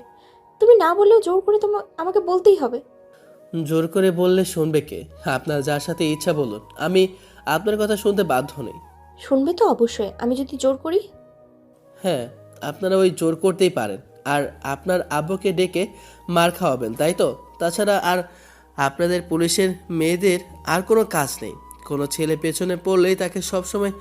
তুমি না বললেও জোর করে আমাকে বলতেই হবে। জোর করে বললে শুনবে কে? আপনার যার সাথে ইচ্ছা বলুন, আমি আপনার কথা শুনতে বাধ্য নই। শুনবে তো অবশ্যই, আমি যদি জোর করি। হ্যাঁ, আপনারা ওই জোর করতেই পারেন, আর আপনার আব্বুকে ডেকে মার খাওয়াবেন, তাই তো? তাছাড়া আর আপনাদের পুলিশের মেয়েদের আর কোনো কাজ নেই। কোনো ছেলে পেছনে পড়লেই তাকে সবসময়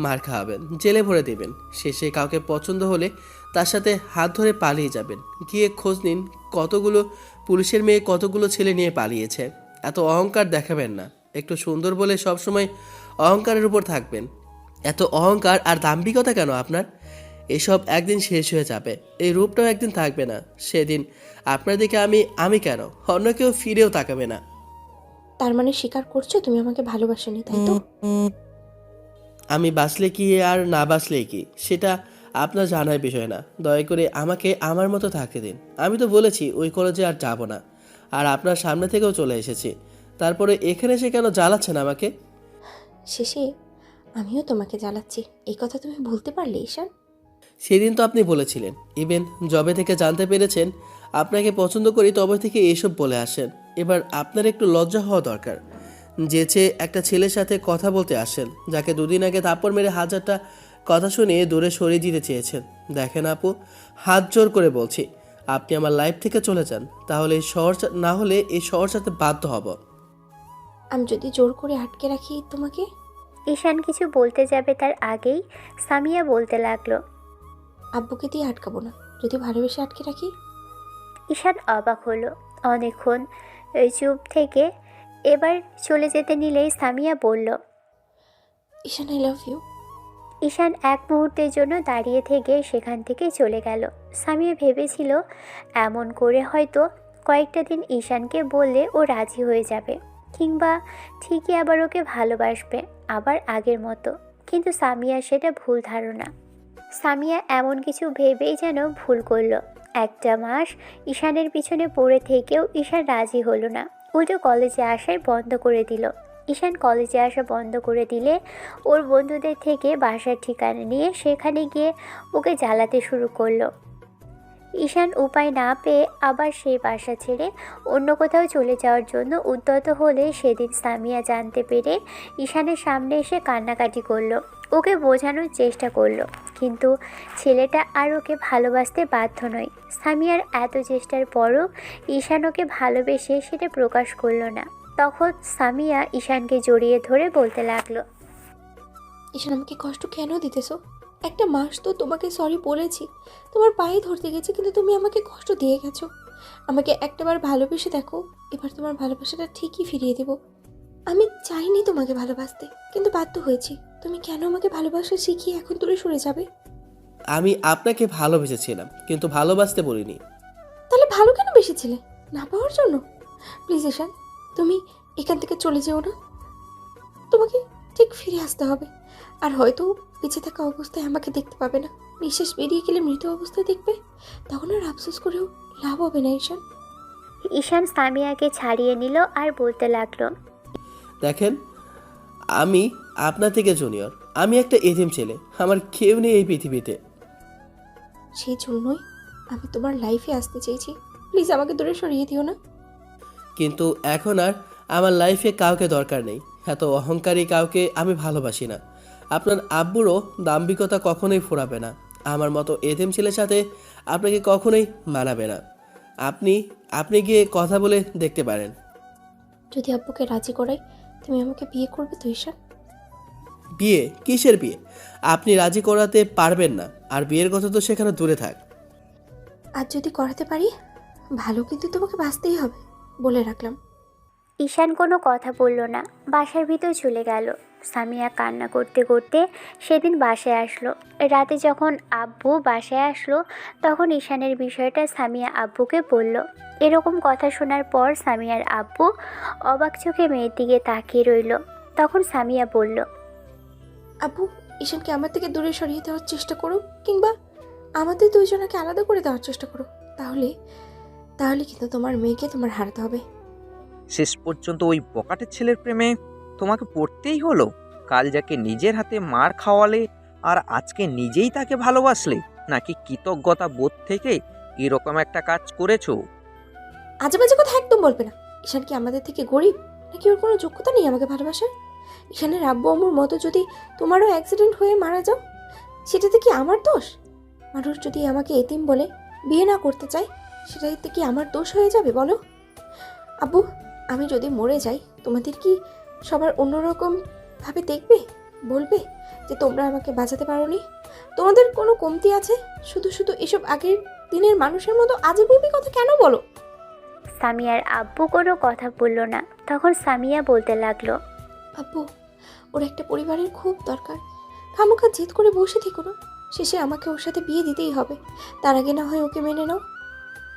মার খাওয়াবেন, জেলে ভরে দেবেন। শেষে কাউকে পছন্দ হলে তার সাথে হাত ধরে পালিয়ে যাবেন। গিয়ে খোঁজ নিন কতগুলো পুলিশের মেয়ে কতগুলো ছেলে নিয়ে পালিয়েছে। এত অহংকার দেখাবেন না। একটু সুন্দর বলে সবসময় অহংকারের উপর থাকবেন। এত অহংকার আর দাম্ভিকতা কেন আপনার? এসব একদিন শেষ হয়ে যাবে, এই রূপটাও একদিন থাকবে না। সেদিন আপনার দিকে আমি কেন অন্য কেউ ফিরেও তাকাবে না। তার মানে স্বীকার করছো তুমি আমাকে ভালোবাসোনি, তাই তো? আমি বাঁচলে কি আর না বাঁচলে কি সেটা আপনার জানার বিষয় না। দয়া করে আমাকে আমার মতো থাকতে দিন। আমি তো বলেছি ওই কলেজে আর যাব না, আর আপনার সামনে থেকেও চলে এসেছি। তারপরে এখানে এসে কেন জ্বালাচ্ছেন আমাকে? শেষে আমিও তোমাকে জ্বালাচ্ছি, এই কথা তুমি ভুলতে পারলে ঈশান? সেদিন তো আপনি বলেছিলেন, ইভেন জবে থেকে জানতে পেরেছেন আপনাকে পছন্দ করি তবে থেকে এসব বলে আসেন। এবার আপনার একটু লজ্জা হওয়া দরকার। যেচে একটা ছেলের সাথে কথা বলতে আসেন, যাকে দুদিন আগে থাপ্পড় মেরে 1000টা কথা শুনিয়ে দূরে সরিয়ে দিতে চেয়েছেন। দেখেন আপু, হাত জোর করে বলছি, আপনি আমার লাইফ থেকে চলে যান, তাহলে এই শহর না হলে এই শহর সাথে বাধ্য হব। আমি যদি জোর করে আটকে রাখি তোমাকে? ঈশান কিছু বলতে যাবে তার আগেই সামিয়া বলতে লাগলো, আব্বুকে দিয়ে আটকাবো না, যদি ভালোবেসে আটকে রাখি। ঈশান অবাক হলো। অনেকক্ষণ চুপ থেকে এবার চলে যেতে নিলেই সামিয়া বলল, ঈশান, আই লাভ ইউ। ঈশান এক মুহূর্তের জন্য দাঁড়িয়ে থেকে সেখান থেকে চলে গেল। সামিয়া ভেবেছিল এমন করে হয়তো কয়েকটা দিন ঈশানকে বললে ও রাজি হয়ে যাবে, কিংবা ঠিকই আবার ওকে ভালোবাসবে আবার আগের মতো। কিন্তু সামিয়া সেটা ভুল ধারণা। সামিয়া এমন কিছু ভেবেই যেন ভুল করলো। একটা মাস ঈশানের পিছনে পড়ে থেকেও ঈশান রাজি হলো না, উল্টো কলেজে আসাই বন্ধ করে দিল। ঈশান কলেজে আসা বন্ধ করে দিলে ওর বন্ধুদের থেকে বাসার ঠিকানা নিয়ে সেখানে গিয়ে ওকে জ্বালাতে শুরু করলো। ঈশান উপায় না পেয়ে আবার সেই বাসা ছেড়ে অন্য কোথাও চলে যাওয়ার জন্য উদ্যত হলে সেদিন সামিয়া জানতে পেরে ঈশানের সামনে এসে কান্নাকাটি করলো। ওকে বোঝানোর চেষ্টা করলো, কিন্তু ছেলেটা আর ওকে ভালোবাসতে বাধ্য নয়। সামিয়ার এত চেষ্টার পরও ঈশান ওকে ভালোবেসে সেটা প্রকাশ করলো না। তখন সামিয়া ঈশানকে জড়িয়ে ধরে বলতে লাগলো, ঈশান, আমাকে কষ্ট কেন দিতেছো? একটা মাস তো তোমাকে সরি বলেছি, তোমার পায়ে ধরতে গেছি, কিন্তু তুমি আমাকে কষ্ট দিয়ে গেছো। আমাকে একটাবার ভালোবেসে দেখো, এবার তোমার ভালোবাসাটা ঠিকই ফিরিয়ে দেব। আমি চাইনি তোমাকে ভালোবাসতে, কিন্তু বাধ্য হয়েছি। তুমি কেন আমাকে ভালোবাসা শিখিয়ে এখন দূরে সরে যাবে? আমি আপনাকে ভালোবেসেছিলাম, কিন্তু ভালোবাসতে বলিনি। তাহলে ভালো কেন বেসেছিলে? না পাওয়ার জন্য? প্লিজ ঈশান, তুমি এখান থেকে চলে যেও না। তোমাকে ঠিক ফিরে আসতে হবে। আর হয়তো বেঁচে থাকা অবস্থায় আমাকে দেখতে পাবে না, নিঃশ্বাস বেরিয়ে গেলে মৃত অবস্থায় দেখবে। তখন আর আফসোস করেও লাভ হবে না ঈশান। ঈশান সামিয়াকে ছাড়িয়ে নিল আর বলতে লাগলো, দেখেন, আমি আপনার থেকে জুনিয়র, আমি একটা এতিম ছেলে, আমার কেউ নেই এই পৃথিবীতে। সেই জন্যই আমি তোমার লাইফে আসতে চেয়েছি। প্লিজ আমাকে দূরে সরিয়ে দিও না। কিন্তু এখন আর আমার লাইফে কাউকে দরকার নেই। এত অহংকারী কাউকে আমি ভালোবাসি না। আপনার আব্বুরও দাম্ভিকতা কখনোই ফুরাবে না। আমার মতো এতিম ছেলের সাথে আপনাকে কখনোই মানাবে না। আপনি আপনি গিয়ে কথা বলে দেখতে পারেন। যদি আব্বুকে রাজি করাই, তুমি আমাকে বিয়ে করবে তো ঈশান? বিয়ে? কিসের বিয়ে? আপনি রাজি করাতে পারবেন না, আর বিয়ের কথা তো সেখানে দূরে থাক। আর যদি করাতে পারি, ভালো কিন্তু তোমাকে বাঁচতেই হবে, বলে রাখলাম। ঈশান কোনো কথা বলল না, বাসার ভিতর চলে গেল। সামিয়া কান্না করতে করতে সেদিন বাসায় আসলো। রাতে যখন আব্বু বাসায় আসলো, তখন ঈশানের বিষয়টা সামিয়া আব্বুকে বলল। এরকম কথা শোনার পর সামিয়ার আব্বু অবাক চোখে মেয়ের দিকে তাকিয়ে রইল। তখন সামিয়া বলল, আব্বু, ঈশানকে আমার থেকে দূরে সরিয়ে দেওয়ার চেষ্টা করো, কিংবা আমাদের দুইজনকে আলাদা করে দেওয়ার চেষ্টা করো। তাহলে তাহলে কিন্তু তোমার মেয়েকে তোমার হারাতে হবে। শেষ পর্যন্ত ওই বকাটের ছেলের প্রেমে তোমাকে পড়তেই হলো? কাল যাকে নিজের হাতে মার খাওয়ালে আর আজকে নিজেই তাকে ভালোবাসলে? নাকি কৃতজ্ঞতা বোধ থেকে এরকম একটা কাজ করেছো? আজে বাজে কথা একদম বলবে না। ঈশান কি আমাদের থেকে গরিব, নাকি ওর কোনো যোগ্যতা নেই আমাকে ভালোবাসার? ঈশানের আব্বু আম্মুর মতো যদি তোমারও অ্যাক্সিডেন্ট হয়ে মারা যাও, সেটাতে কি আমার দোষ? মানুষ যদি আমাকে এতিম বলে বিয়ে না করতে চায়, সেটাতে কি আমার দোষ হয়ে যাবে বলো? আব্বু, আমি যদি মরে যাই, তোমাদের কি সবার অন্যরকম ভাবে দেখবে? বলবে যে তোমরা আমাকে বাঁচাতে পারোনি? তোমাদের কোনো কমতি আছে? শুধু শুধু এসব আগের দিনের মানুষের মতো আজেবাজে কথা কেন বলো? সামিয়ার আব্বু কোনো কথা বলল না। তখন সামিয়া বলতে লাগলো, আব্বু, ওর একটা পরিবারের খুব দরকার। খামোখা জেদ করে বসে থেকো না। শেষে আমাকে ওর সাথে বিয়ে দিতেই হবে। তার আগে না হয় ওকে মেনে নাও।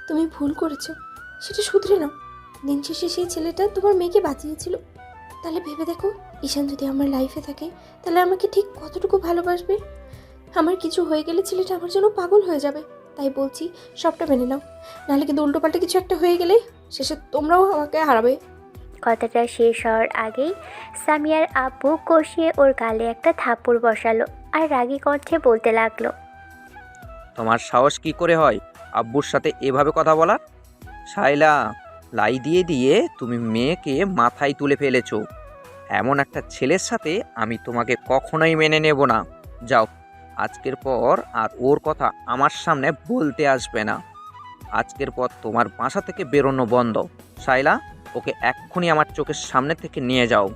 তুমি ভুল করেছো, সেটা শুধরে নাও। দিন শেষে সেই ছেলেটা তোমার মেয়েকে বাঁচিয়েছিল। তাহলে ভেবে দেখো, ঈশান যদি আমার লাইফে থাকে, তাহলে আমাকে ঠিক কতটুকু ভালোবাসবে। আমার কিছু হয়ে গেলে ছেলেটা আমার জন্য পাগল হয়ে যাবে। তাই বলছি, সবটা মেনে নাও। নাহলে কিন্তু উল্টোপাল্টা কিছু একটা হয়ে গেলে শেষে তোমরাও আমাকে হারাবে। কথাটা শেষ হওয়ার আগেই সামিয়ার আব্বু কষিয়ে ওর গালে একটা থাপ্পড় বসালো আর রাগী কণ্ঠে বলতে লাগলো, তোমার সাহস কি করে হয় আব্বুর সাথে এভাবে কথা বলা? শাইলা, লাই দিয়ে দিয়ে তুমি মেয়েকে মাথায় তুলে ফেলেছো। এমন একটা ছেলের সাথে আমি তোমাকে কখনোই মেনে নেব না। যাও, আজকের পর আর ওর কথা আমার সামনে বলতে আসবে না। আজকের পর তোমার বাসা থেকে বেরোনো বন্ধ। শাইলা, ওকে এক্ষুনি আমার চোখের সামনে থেকে নিয়ে যাও।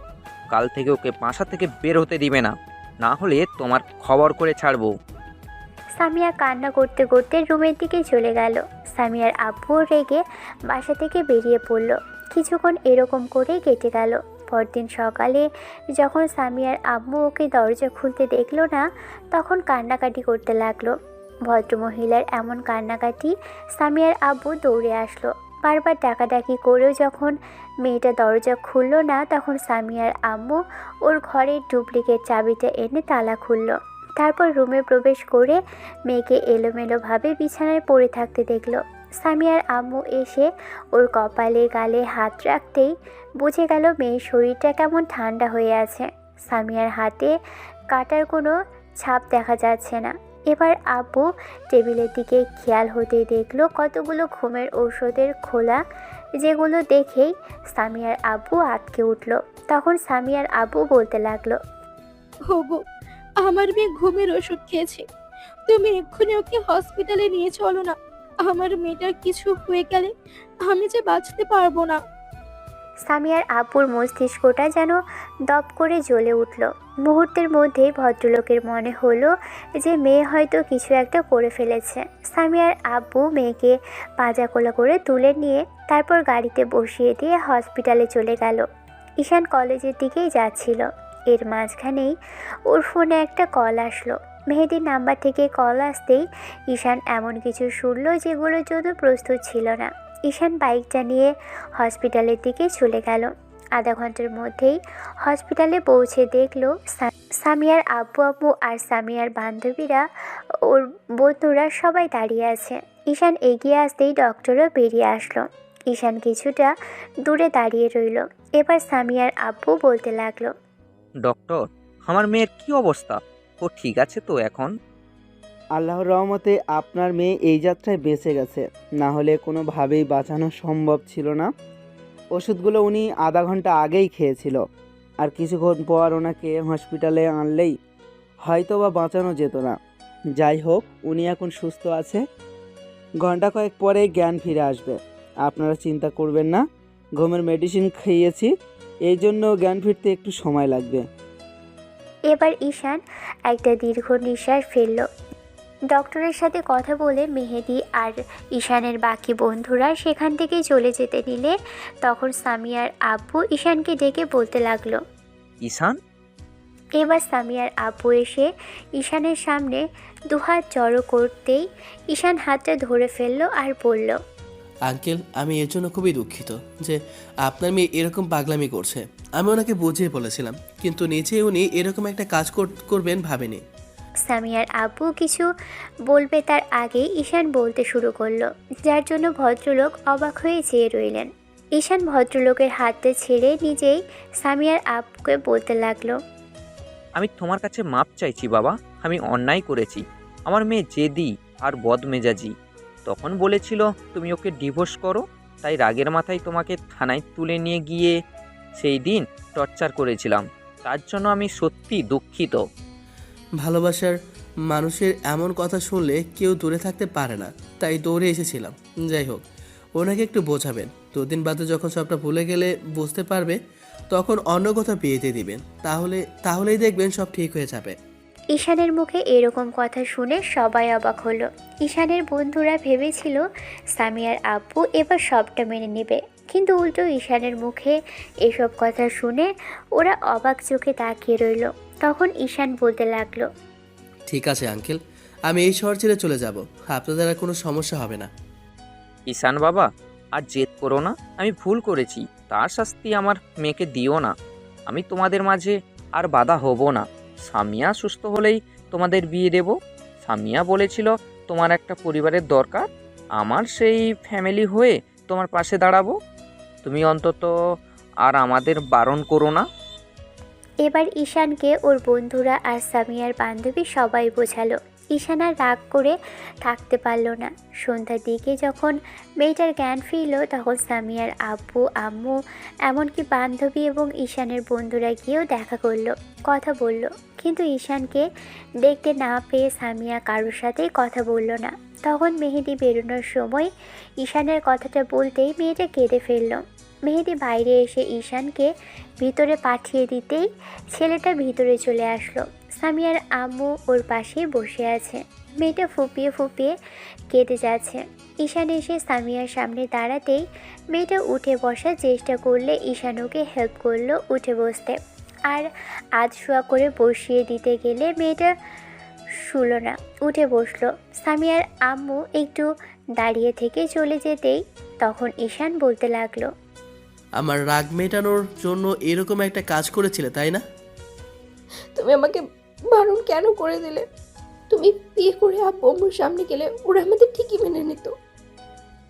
কাল থেকে ওকে বাসা থেকে বের হতে দিবে না, না হলে তোমার খবর করে ছাড়বো। সামিয়া কান্না করতে করতে রুমের দিকে চলে গেল। সামিয়ার আব্বুও রেগে বাসা থেকে বেরিয়ে পড়ল। কিছুক্ষণ এরকম করেই কেটে গেল। পরদিন সকালে যখন সামিয়ার আব্বু ওকে দরজা খুলতে দেখলো না, তখন কান্নাকাটি করতে লাগলো। ভদ্রমহিলার এমন কান্নাকাটি সামিয়ার আব্বু দৌড়ে আসলো। বারবার ডাকাডাকি করেও যখন মেয়েটা দরজা খুলল না, তখন সামিয়ার আম্মু ওর ঘরের ডুপ্লিকেট চাবিটা এনে তালা খুলল। তারপর রুমে প্রবেশ করে মেয়েকে এলোমেলোভাবে বিছানায় পড়ে থাকতে দেখল। সামিয়ার আম্মু এসে ওর কপালে গালে হাত রাখতেই বুঝে গেল মেয়ের শরীরটা কেমন ঠান্ডা হয়ে আছে। সামিয়ার হাতে কাটার কোনো ছাপ দেখা যাচ্ছে না। এবার আব্বু টেবিলের দিকে খেয়াল হতেই দেখলো কতগুলো ঘুমের ঔষধের খোলা, যেগুলো দেখেই সামিয়ার আব্বু আটকে উঠল। তখন সামিয়ার আব্বু বলতে লাগলো, ওগো, আমার মেয়ে ঘুমের ওষুধ খেয়েছে। তুমি এক্ষুনি ওকে হসপিটালে নিয়ে চলো না। আমার মেয়েটার কিছু হয়ে গেলে আমি যে বাঁচতে পারবো না। সামিয়ার আব্বুর মস্তিষ্কটা যেন দপ করে জ্বলে উঠল। মুহূর্তের মধ্যেই ভদ্রলোকের মনে হলো যে মেয়ে হয়তো কিছু একটা করে ফেলেছে। সামিয়ার আব্বু মেয়েকে পাজাকোলা করে তুলে নিয়ে তারপর গাড়িতে বসিয়ে দিয়ে হসপিটালে চলে গেল। ঈশান কলেজের দিকেই যাচ্ছিল। এর মাঝখানেই ওর ফোনে একটা কল আসলো। মেহেদির নাম্বার থেকে কল আসতেই ঈশান এমন কিছু শুনল যেগুলোর জন্য প্রস্তুত ছিল না। ঈশান বাইকটা নিয়ে হসপিটালের দিকে চলে গেল। আধা ঘন্টার মধ্যেই হসপিটালে পৌঁছে দেখলো সামিয়ার আব্বু আম্মু আর সামিয়ার বান্ধবীরা, ওর বন্ধুরা সবাই দাঁড়িয়ে আছে। ঈশান এগিয়ে আসতেই ডক্টরও বেরিয়ে আসলো। ঈশান কিছুটা দূরে দাঁড়িয়ে রইল। এবার সামিয়ার আব্বু বলতে লাগলো, ডক্টর, আমার মেয়ের কি অবস্থা? ও ঠিক আছে তো এখন? আল্লাহর রহমতে আপনার মেয়ে এই যাত্রায় বেঁচে গেছে, না হলে কোনোভাবেই বাঁচানো সম্ভব ছিল না। ওষুধগুলো উনি আধা ঘন্টা আগেই খেয়েছিল, আর কিছুক্ষণ পর ওনাকে হসপিটালে আনলেই হয়তো বা বাঁচানো যেত না। যাই হোক, উনি এখন সুস্থ আছে, ঘন্টা কয়েক পরে জ্ঞান ফিরে আসবে। আপনারা চিন্তা করবেন না, ঘুমের মেডিসিন খাইয়েছি, এই জন্য জ্ঞান ফিরতে একটু সময় লাগবে। এবার ঈশান একটা দীর্ঘ নিঃশ্বাস ফেলল। ডক্টরের সাথে কথা বলে মেহেদি আর ঈশানের বাকি বন্ধুরা সেখান থেকে চলে যেতে নিলে তখন সামিয়ার আব্বু ঈশানকে ডেকে বলতে লাগলো। ঈশান, এবার সামিয়ার আব্বু এসে ঈশানের সামনে দুহাত জড়ো করতেই ঈশান হাতটা ধরে ফেললো আর বলল, আঙ্কেল, আমি এর জন্য খুবই দুঃখিত যে আপনার মেয়ে এরকম পাগলামি করছে। আমি ওনাকে বুঝিয়ে বলেছিলাম, কিন্তু নিচে উনি এরকম একটা কাজ করবেন ভাবেনি। সামিয়ার আব্বু কিছু বলবে তার আগেই ঈশান বলতে শুরু করলো, যার জন্য ভদ্রলোক অবাক হয়ে চেয়ে রইলেন। ঈশান ভদ্রলোকের হাতটা ছেড়ে নিজেই সামিয়ার আব্বুকে বলতে লাগলো, আমি তোমার কাছে মাপ চাইছি বাবা, আমি অন্যায় করেছি। আমার মেয়ে জেদি আর বদমেজাজি। তখন বলেছিল তুমি ওকে ডিভোর্স করো, তাই রাগের মাথায় তোমাকে থানায় তুলে নিয়ে গিয়ে সেই দিন টর্চার করেছিলাম। তার জন্য আমি সত্যি দুঃখিত। ভালোবাসার মানুষের এমন কথা শুনলে কেউ দূরে থাকতে পারে না, তাই দৌড়ে এসেছিলাম। যাই হোক, ওনাকে একটু বোঝাবেন। 2 দিন বাদে যখন সবটা ভুলে গেলে বুঝতে পারবে, তখন অন্য কোথাও বিয়েতে দিবেন। তাহলেই দেখবেন সব ঠিক হয়ে যাবে। ঈশানের মুখে এরকম কথা শুনে সবাই অবাক হলো। ঈশানের বন্ধুরা ভেবেছিল সামিয়ার আব্বু এবার সবটা মেনে নেবে, কিন্তু উল্টো ঈশানের মুখে এসব কথা শুনে ওরা অবাক চোখে তাকিয়ে রইল। তখন ঈশান বলতে লাগলো, ঠিক আছে আঙ্কেল, আমি এই শহর ছেড়ে চলে যাব, আপনাদের আর কোনো সমস্যা হবে না। ঈশান বাবা, আর জেদ করো না, আমি ভুল করেছি, তার শাস্তি আমার মেয়েকে দিও না। আমি তোমাদের মাঝে আর বাধা হব না। সামিয়া সুস্থ হলেই তোমাদের বিয়ে দেব। সামিয়া বলেছিল তোমার একটা পরিবারের দরকার, আমার সেই ফ্যামিলি হয়ে তোমার পাশে দাঁড়াবো। তুমি অন্তত আর আমাদের বারণ করো না। এবার ঈশানকে ওর বন্ধুরা আর সামিয়ার বান্ধবী সবাই বোঝালো। ঈশান আর রাগ করে থাকতে পারল না। সন্ধ্যার দিকে যখন মেয়েটার জ্ঞান ফিরল, তখন সামিয়ার আব্বু আম্মু এমনকি বান্ধবী এবং ঈশানের বন্ধুরা গিয়েও দেখা করলো, কথা বলল। কিন্তু ঈশানকে দেখতে না পেয়ে সামিয়া কারোর সাথেই কথা বলল না। তখন মেহেদি বেরোনোর সময় ঈশানের কথাটা বলতেই মেয়েটা কেঁদে ফেলল। মেহেদি বাইরে এসে ঈশানকে ভিতরে পাঠিয়ে দিতেই ছেলেটা ভিতরে চলে আসলো। সামিয়ার আম্মু ওর পাশেই বসে আছে। মেয়েটা ফুপিয়ে ফুপিয়ে কেঁদে যাচ্ছে। ঈশান এসে সামিয়ার সামনে দাঁড়াতেই মেয়েটা উঠে বসার চেষ্টা করলে ঈশান ওকে হেল্প করলো উঠে বসতে। আর আধশোয়া করে বসিয়ে দিতে গেলে মেয়েটা শুলো না, উঠে বসলো। সামিয়ার আম্মু একটু দাঁড়িয়ে থেকে চলে যেতেই তখন ঈশান বলতে লাগলো, আমার রাগ মেটানোর জন্য এরকম একটা কাজ করেছিলে, তাই না? তুমি আমাকে বারণ কেন করে দিলে? তুমি বিয়ে করে আব্বু আম্মুর সামনে গেলে ওরা আমাদের ঠিকই মেনে নিত,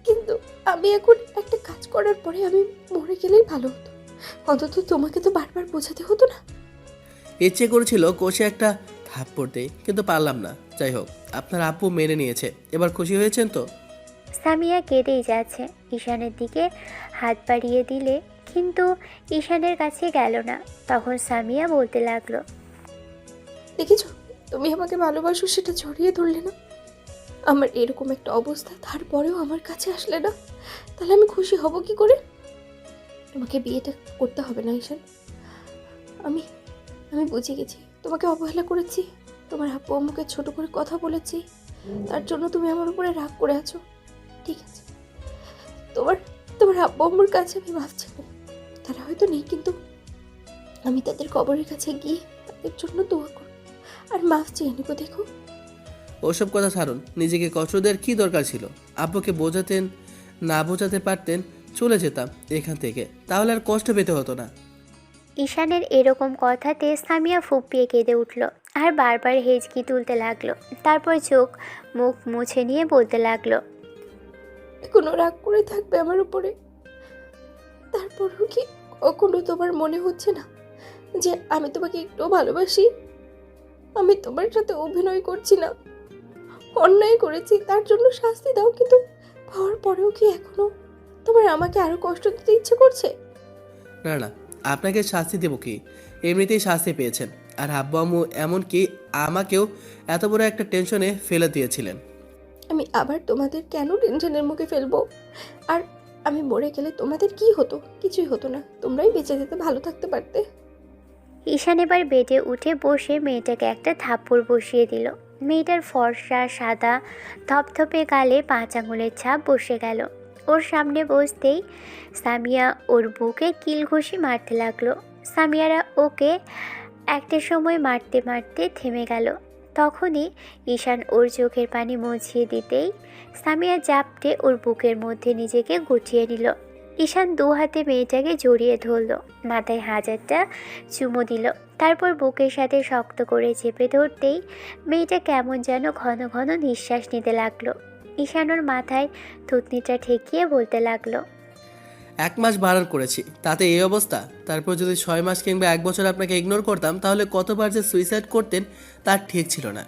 কিন্তু আমি এখন একটা কাজ করার পরে আমি মরে গেলেই ভালো হতো। অন্তত তোমাকে তো বারবার বোঝাতে হতো না। ইচ্ছে করেছিল কোষে একটা থাপ্পড় দেই, কিন্তু পারলাম না। যাই হোক, আপনার আপু মেনে নিয়েছে, এবার খুশি হয়েছেন তো? সামিয়া কেঁদেই যাচ্ছে। ঈশানের দিকে হাত বাড়িয়ে দিলে কিন্তু ঈশানের কাছে গেল না। তখন সামিয়া বলতে লাগলো, দেখেছো, তুমি আমাকে ভালোবাসো সেটা জড়িয়ে ধরলে না। আমার এরকম একটা অবস্থা, তারপরেও আমার কাছে আসলে না, তাহলে আমি খুশি হব কি করে? তোমাকে বিয়েটা করতে হবে না ঈশান। আমি বুঝে গেছি তোমাকে অবহেলা করেছি, তোমার আব্বু আম্মুকে ছোট করে কথা বলেছি, তার জন্য তুমি আমার উপরে রাগ করে আছো। ঠিক আছে, তোমার আব্বু আম্মুর কাছে আমি ভাবছিলাম তারা হয়তো নেই, কিন্তু আমি তাদের কবরের কাছে গিয়ে তাদের জন্য দোয়া করব। আর আর মাফ চেয়ে নেবো। দেখো ওসব কথা ছাড়ুন, নিজেকে কষ্ট দেওয়ার কী দরকার ছিল? আব্বুকে বোঝাতেন, না বোঝাতে পারতেন, চলে যেতাম এখান থেকে, তাহলে আর কষ্ট পেতে হতো না। ঈশানের এরকম কথাতে সামিয়া ফুপিয়ে কেঁদে উঠল আর বারবার হেঁচকি তুলতে লাগলো। তারপর চোখ মুখ মুছে নিয়ে বলতে লাগলো, এখনো রাগ করে থাকবে আমার উপরে? তারপরও কি কখনো তোমার মনে হচ্ছে না যে আমি তোমাকে একটু ভালোবাসি? আমি তোমার সাথে অভিনয় করছি না, অন্যায় করেছি, তার জন্য শাস্তি দাও, কিন্তু পাওয়ার পরেও কি এখনো তোমার আমাকে আরো কষ্ট দিতে ইচ্ছে করছে? না না, আপনাকে শাস্তি দেবো কি? এমনিতেই শাস্তি পেয়েছেন। আর আব্বু আম্মু এমনকি আমাকেও এত বড় একটা টেনশনে ফেলে দিয়েছিলেন। আমি আবার তোমাদের কেন টেনশনের মুখে ফেলবো? আর আমি মরে গেলে তোমাদের কি হতো? কিছুই হতো না, তোমরাই বেঁচে যেতে, ভালো থাকতে পারতে। ঈশান এবার বেডে উঠে বসে মেয়েটাকে একটা থাপ্পড় বসিয়ে দিল। মেয়েটার ফর্সা সাদা ধপধপে গালে 5 আঙুলের ছাপ বসে গেল। ওর সামনে বসতেই সামিয়া ওর বুকে কিল ঘুষি মারতে লাগলো। সামিয়ারা ওকে একটা সময় মারতে মারতে থেমে গেল। তখনই ঈশান ওর চোখের পানি মুছিয়ে দিতেই সামিয়া জাপটে ওর বুকের মধ্যে নিজেকে গুটিয়ে নিল। ঈশান 2 হাতে মেয়েটাকে জড়িয়ে ধরল, মাথায় 1000টা চুমু দিল। তারপর বুকের সাথে শক্ত করে চেপে ধরতেই মেয়েটা কেমন যেন ঘন ঘন নিঃশ্বাস নিতে লাগলো। ঈশান ওর মাথায় থুতনিটা ঠেকিয়ে বলতে লাগলো, 1 মাস বারণ করেছি, তাতে এই অবস্থা। তারপর যদি 6 মাস কিংবা 1 বছর আপনাকে ইগনোর করতাম, তাহলে কতবার যে সুইসাইড করতেন তার ঠিক ছিল না।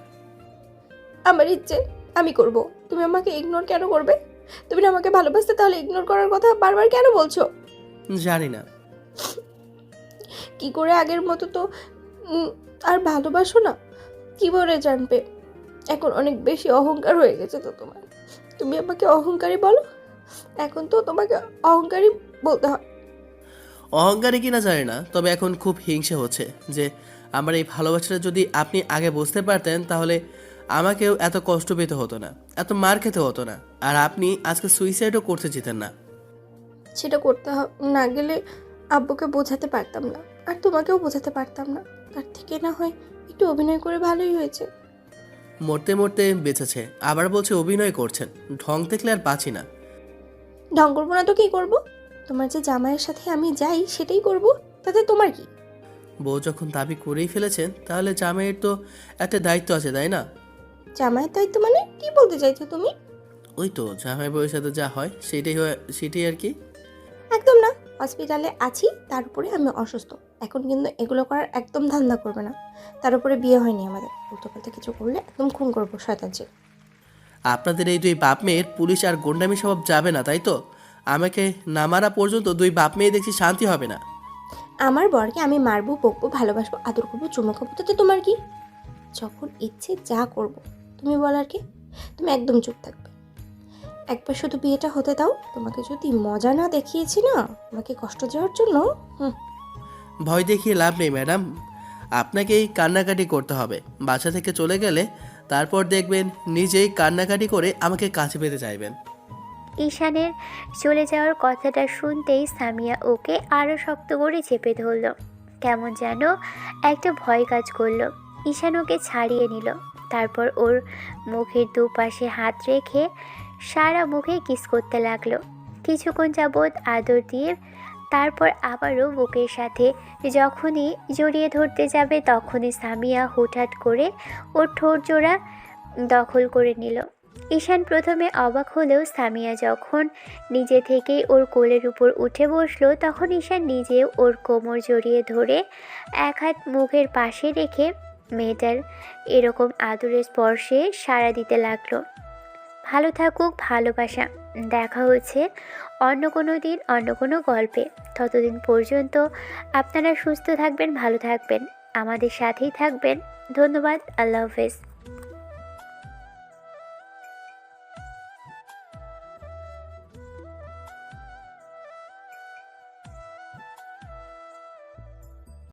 আমার ইচ্ছে আমি করব, তুমি আমাকে ইগনোর কেন করবে? তুমি না আমাকে ভালোবাসতে, তাহলে ইগনোর করার কথা বারবার কেন বলছো? জানি না। কি করে আগের মতো তো আর ভালোবাসো না? কি করে জানবে? এখন অনেক বেশি অহংকার হয়ে গেছে তো তোমার। তুমি আমাকে অহংকারী বলো, এখন তো তোমাকে অহংকারী বলতে হয়। অহংকারী কিনা জানি না, তবে এখন খুব হিংসে হচ্ছে যে আমার এই ভালোবাসাটা যদি আপনি আগে বুঝতে পারতেন, তাহলে আমাকেও এত কষ্ট পেতে হতো না, এত মার খেতে হতো না, আর আপনি আজকে সুইসাইডও করতে যেতেন না। সেটা করতে না গেলে আব্বুকে বোঝাতে পারতাম না, আর তোমাকেও বোঝাতে পারতাম না। তার থেকে না হয় একটু অভিনয় করে ভালোই হয়েছে। মরতে মরতে বেঁচেছে, আবার বলছে অভিনয় করছেন। ঢং দেখলে আর বাঁচি না। ঢং করবো না তো কি করব? তোমার যে জামাইয়ের সাথে আমি যাই সেটাই করব, তাতে তোমার কি? বউ যখন দাবি করেই ফেলেছেন, তাহলে জামাইয়ের তো একটা দায়িত্ব আছে, তাই না? জামাইয়ের দায়িত্ব মানে কি বলতে চাইছো তুমি? ওই তো জামাই বউয়ের সাথে যা হয় সেটাই আর কি। একদম না, হসপিটালে আছি, তার উপরে আমি অসুস্থ। এখন কিন্তু এগুলো করার একদম ধান্দা করবে না। তার উপরে বিয়ে হয়নি আমাদের, উল্টোপাল্টা কিছু করলে একদম খুন করবো, শয়তান ছিল। আপনাদের এই 2 বাপ মেয়ের পুলিশ আর গুন্ডামি স্বভাব যাবে না, তাই তো? আমাকে না মারা পর্যন্ত 2 বাপ মেয়ে দেখছি শান্তি হবে না। আমার বরকে আমি মারবো, বকবো, ভালোবাসবো, আদর করবো, চুমো খাবো, তাতে তোমার কি? যখন ইচ্ছে যা করব, তুমি বলার কি? তুমি একদম চুপ থাকবে। একবার শুধু বিয়েটা হতে দাও। তোমাকে যদি মজা না দেখিয়েছি না আমাকে কষ্ট দেওয়ার জন্য, ভয় দেখিয়ে লাভ নেই ম্যাডাম, আপনাকেই কান্নাকাটি করতে হবে। বাসা থেকে চলে গেলে তারপর দেখবেন নিজেই কান্নাকাটি করে আমাকে কাছে পেতে চাইবেন। ঈশানের চলে যাওয়ার কথাটা শুনতেই সামিয়া ওকে আরও শক্ত করে চেপে ধরল। কেমন যেন একটা ভয় কাজ করলো। ঈশান ওকে ছাড়িয়ে নিল। তারপর ওর মুখের দুপাশে হাত রেখে সারা মুখে কিস করতে লাগলো। কিছুক্ষণ যাবৎ আদর দিয়ে তারপর আবারও বুকের সাথে যখনই জড়িয়ে ধরতে যাবে, তখনই সামিয়া হুটহাট করে ওর ঠোঁট জোড়া দখল করে নিল। ঈশান প্রথমে অবাক হলেও সামিয়া যখন নিজে থেকেই ওর কোলের উপর উঠে বসলো, তখন ঈশান নিজেও ওর কোমর জড়িয়ে ধরে 1 হাত মুখের পাশে রেখে মেয়েটার এরকম আদরের স্পর্শে সাড়া দিতে লাগলো। ভালো থাকুক ভালোবাসা। দেখা হচ্ছে অন্য কোনো দিন, অন্য কোনো গল্পে। ততদিন পর্যন্ত আপনারা সুস্থ থাকবেন, ভালো থাকবেন, আমাদের সাথেই থাকবেন। ধন্যবাদ। আল্লাহ হাফেজ।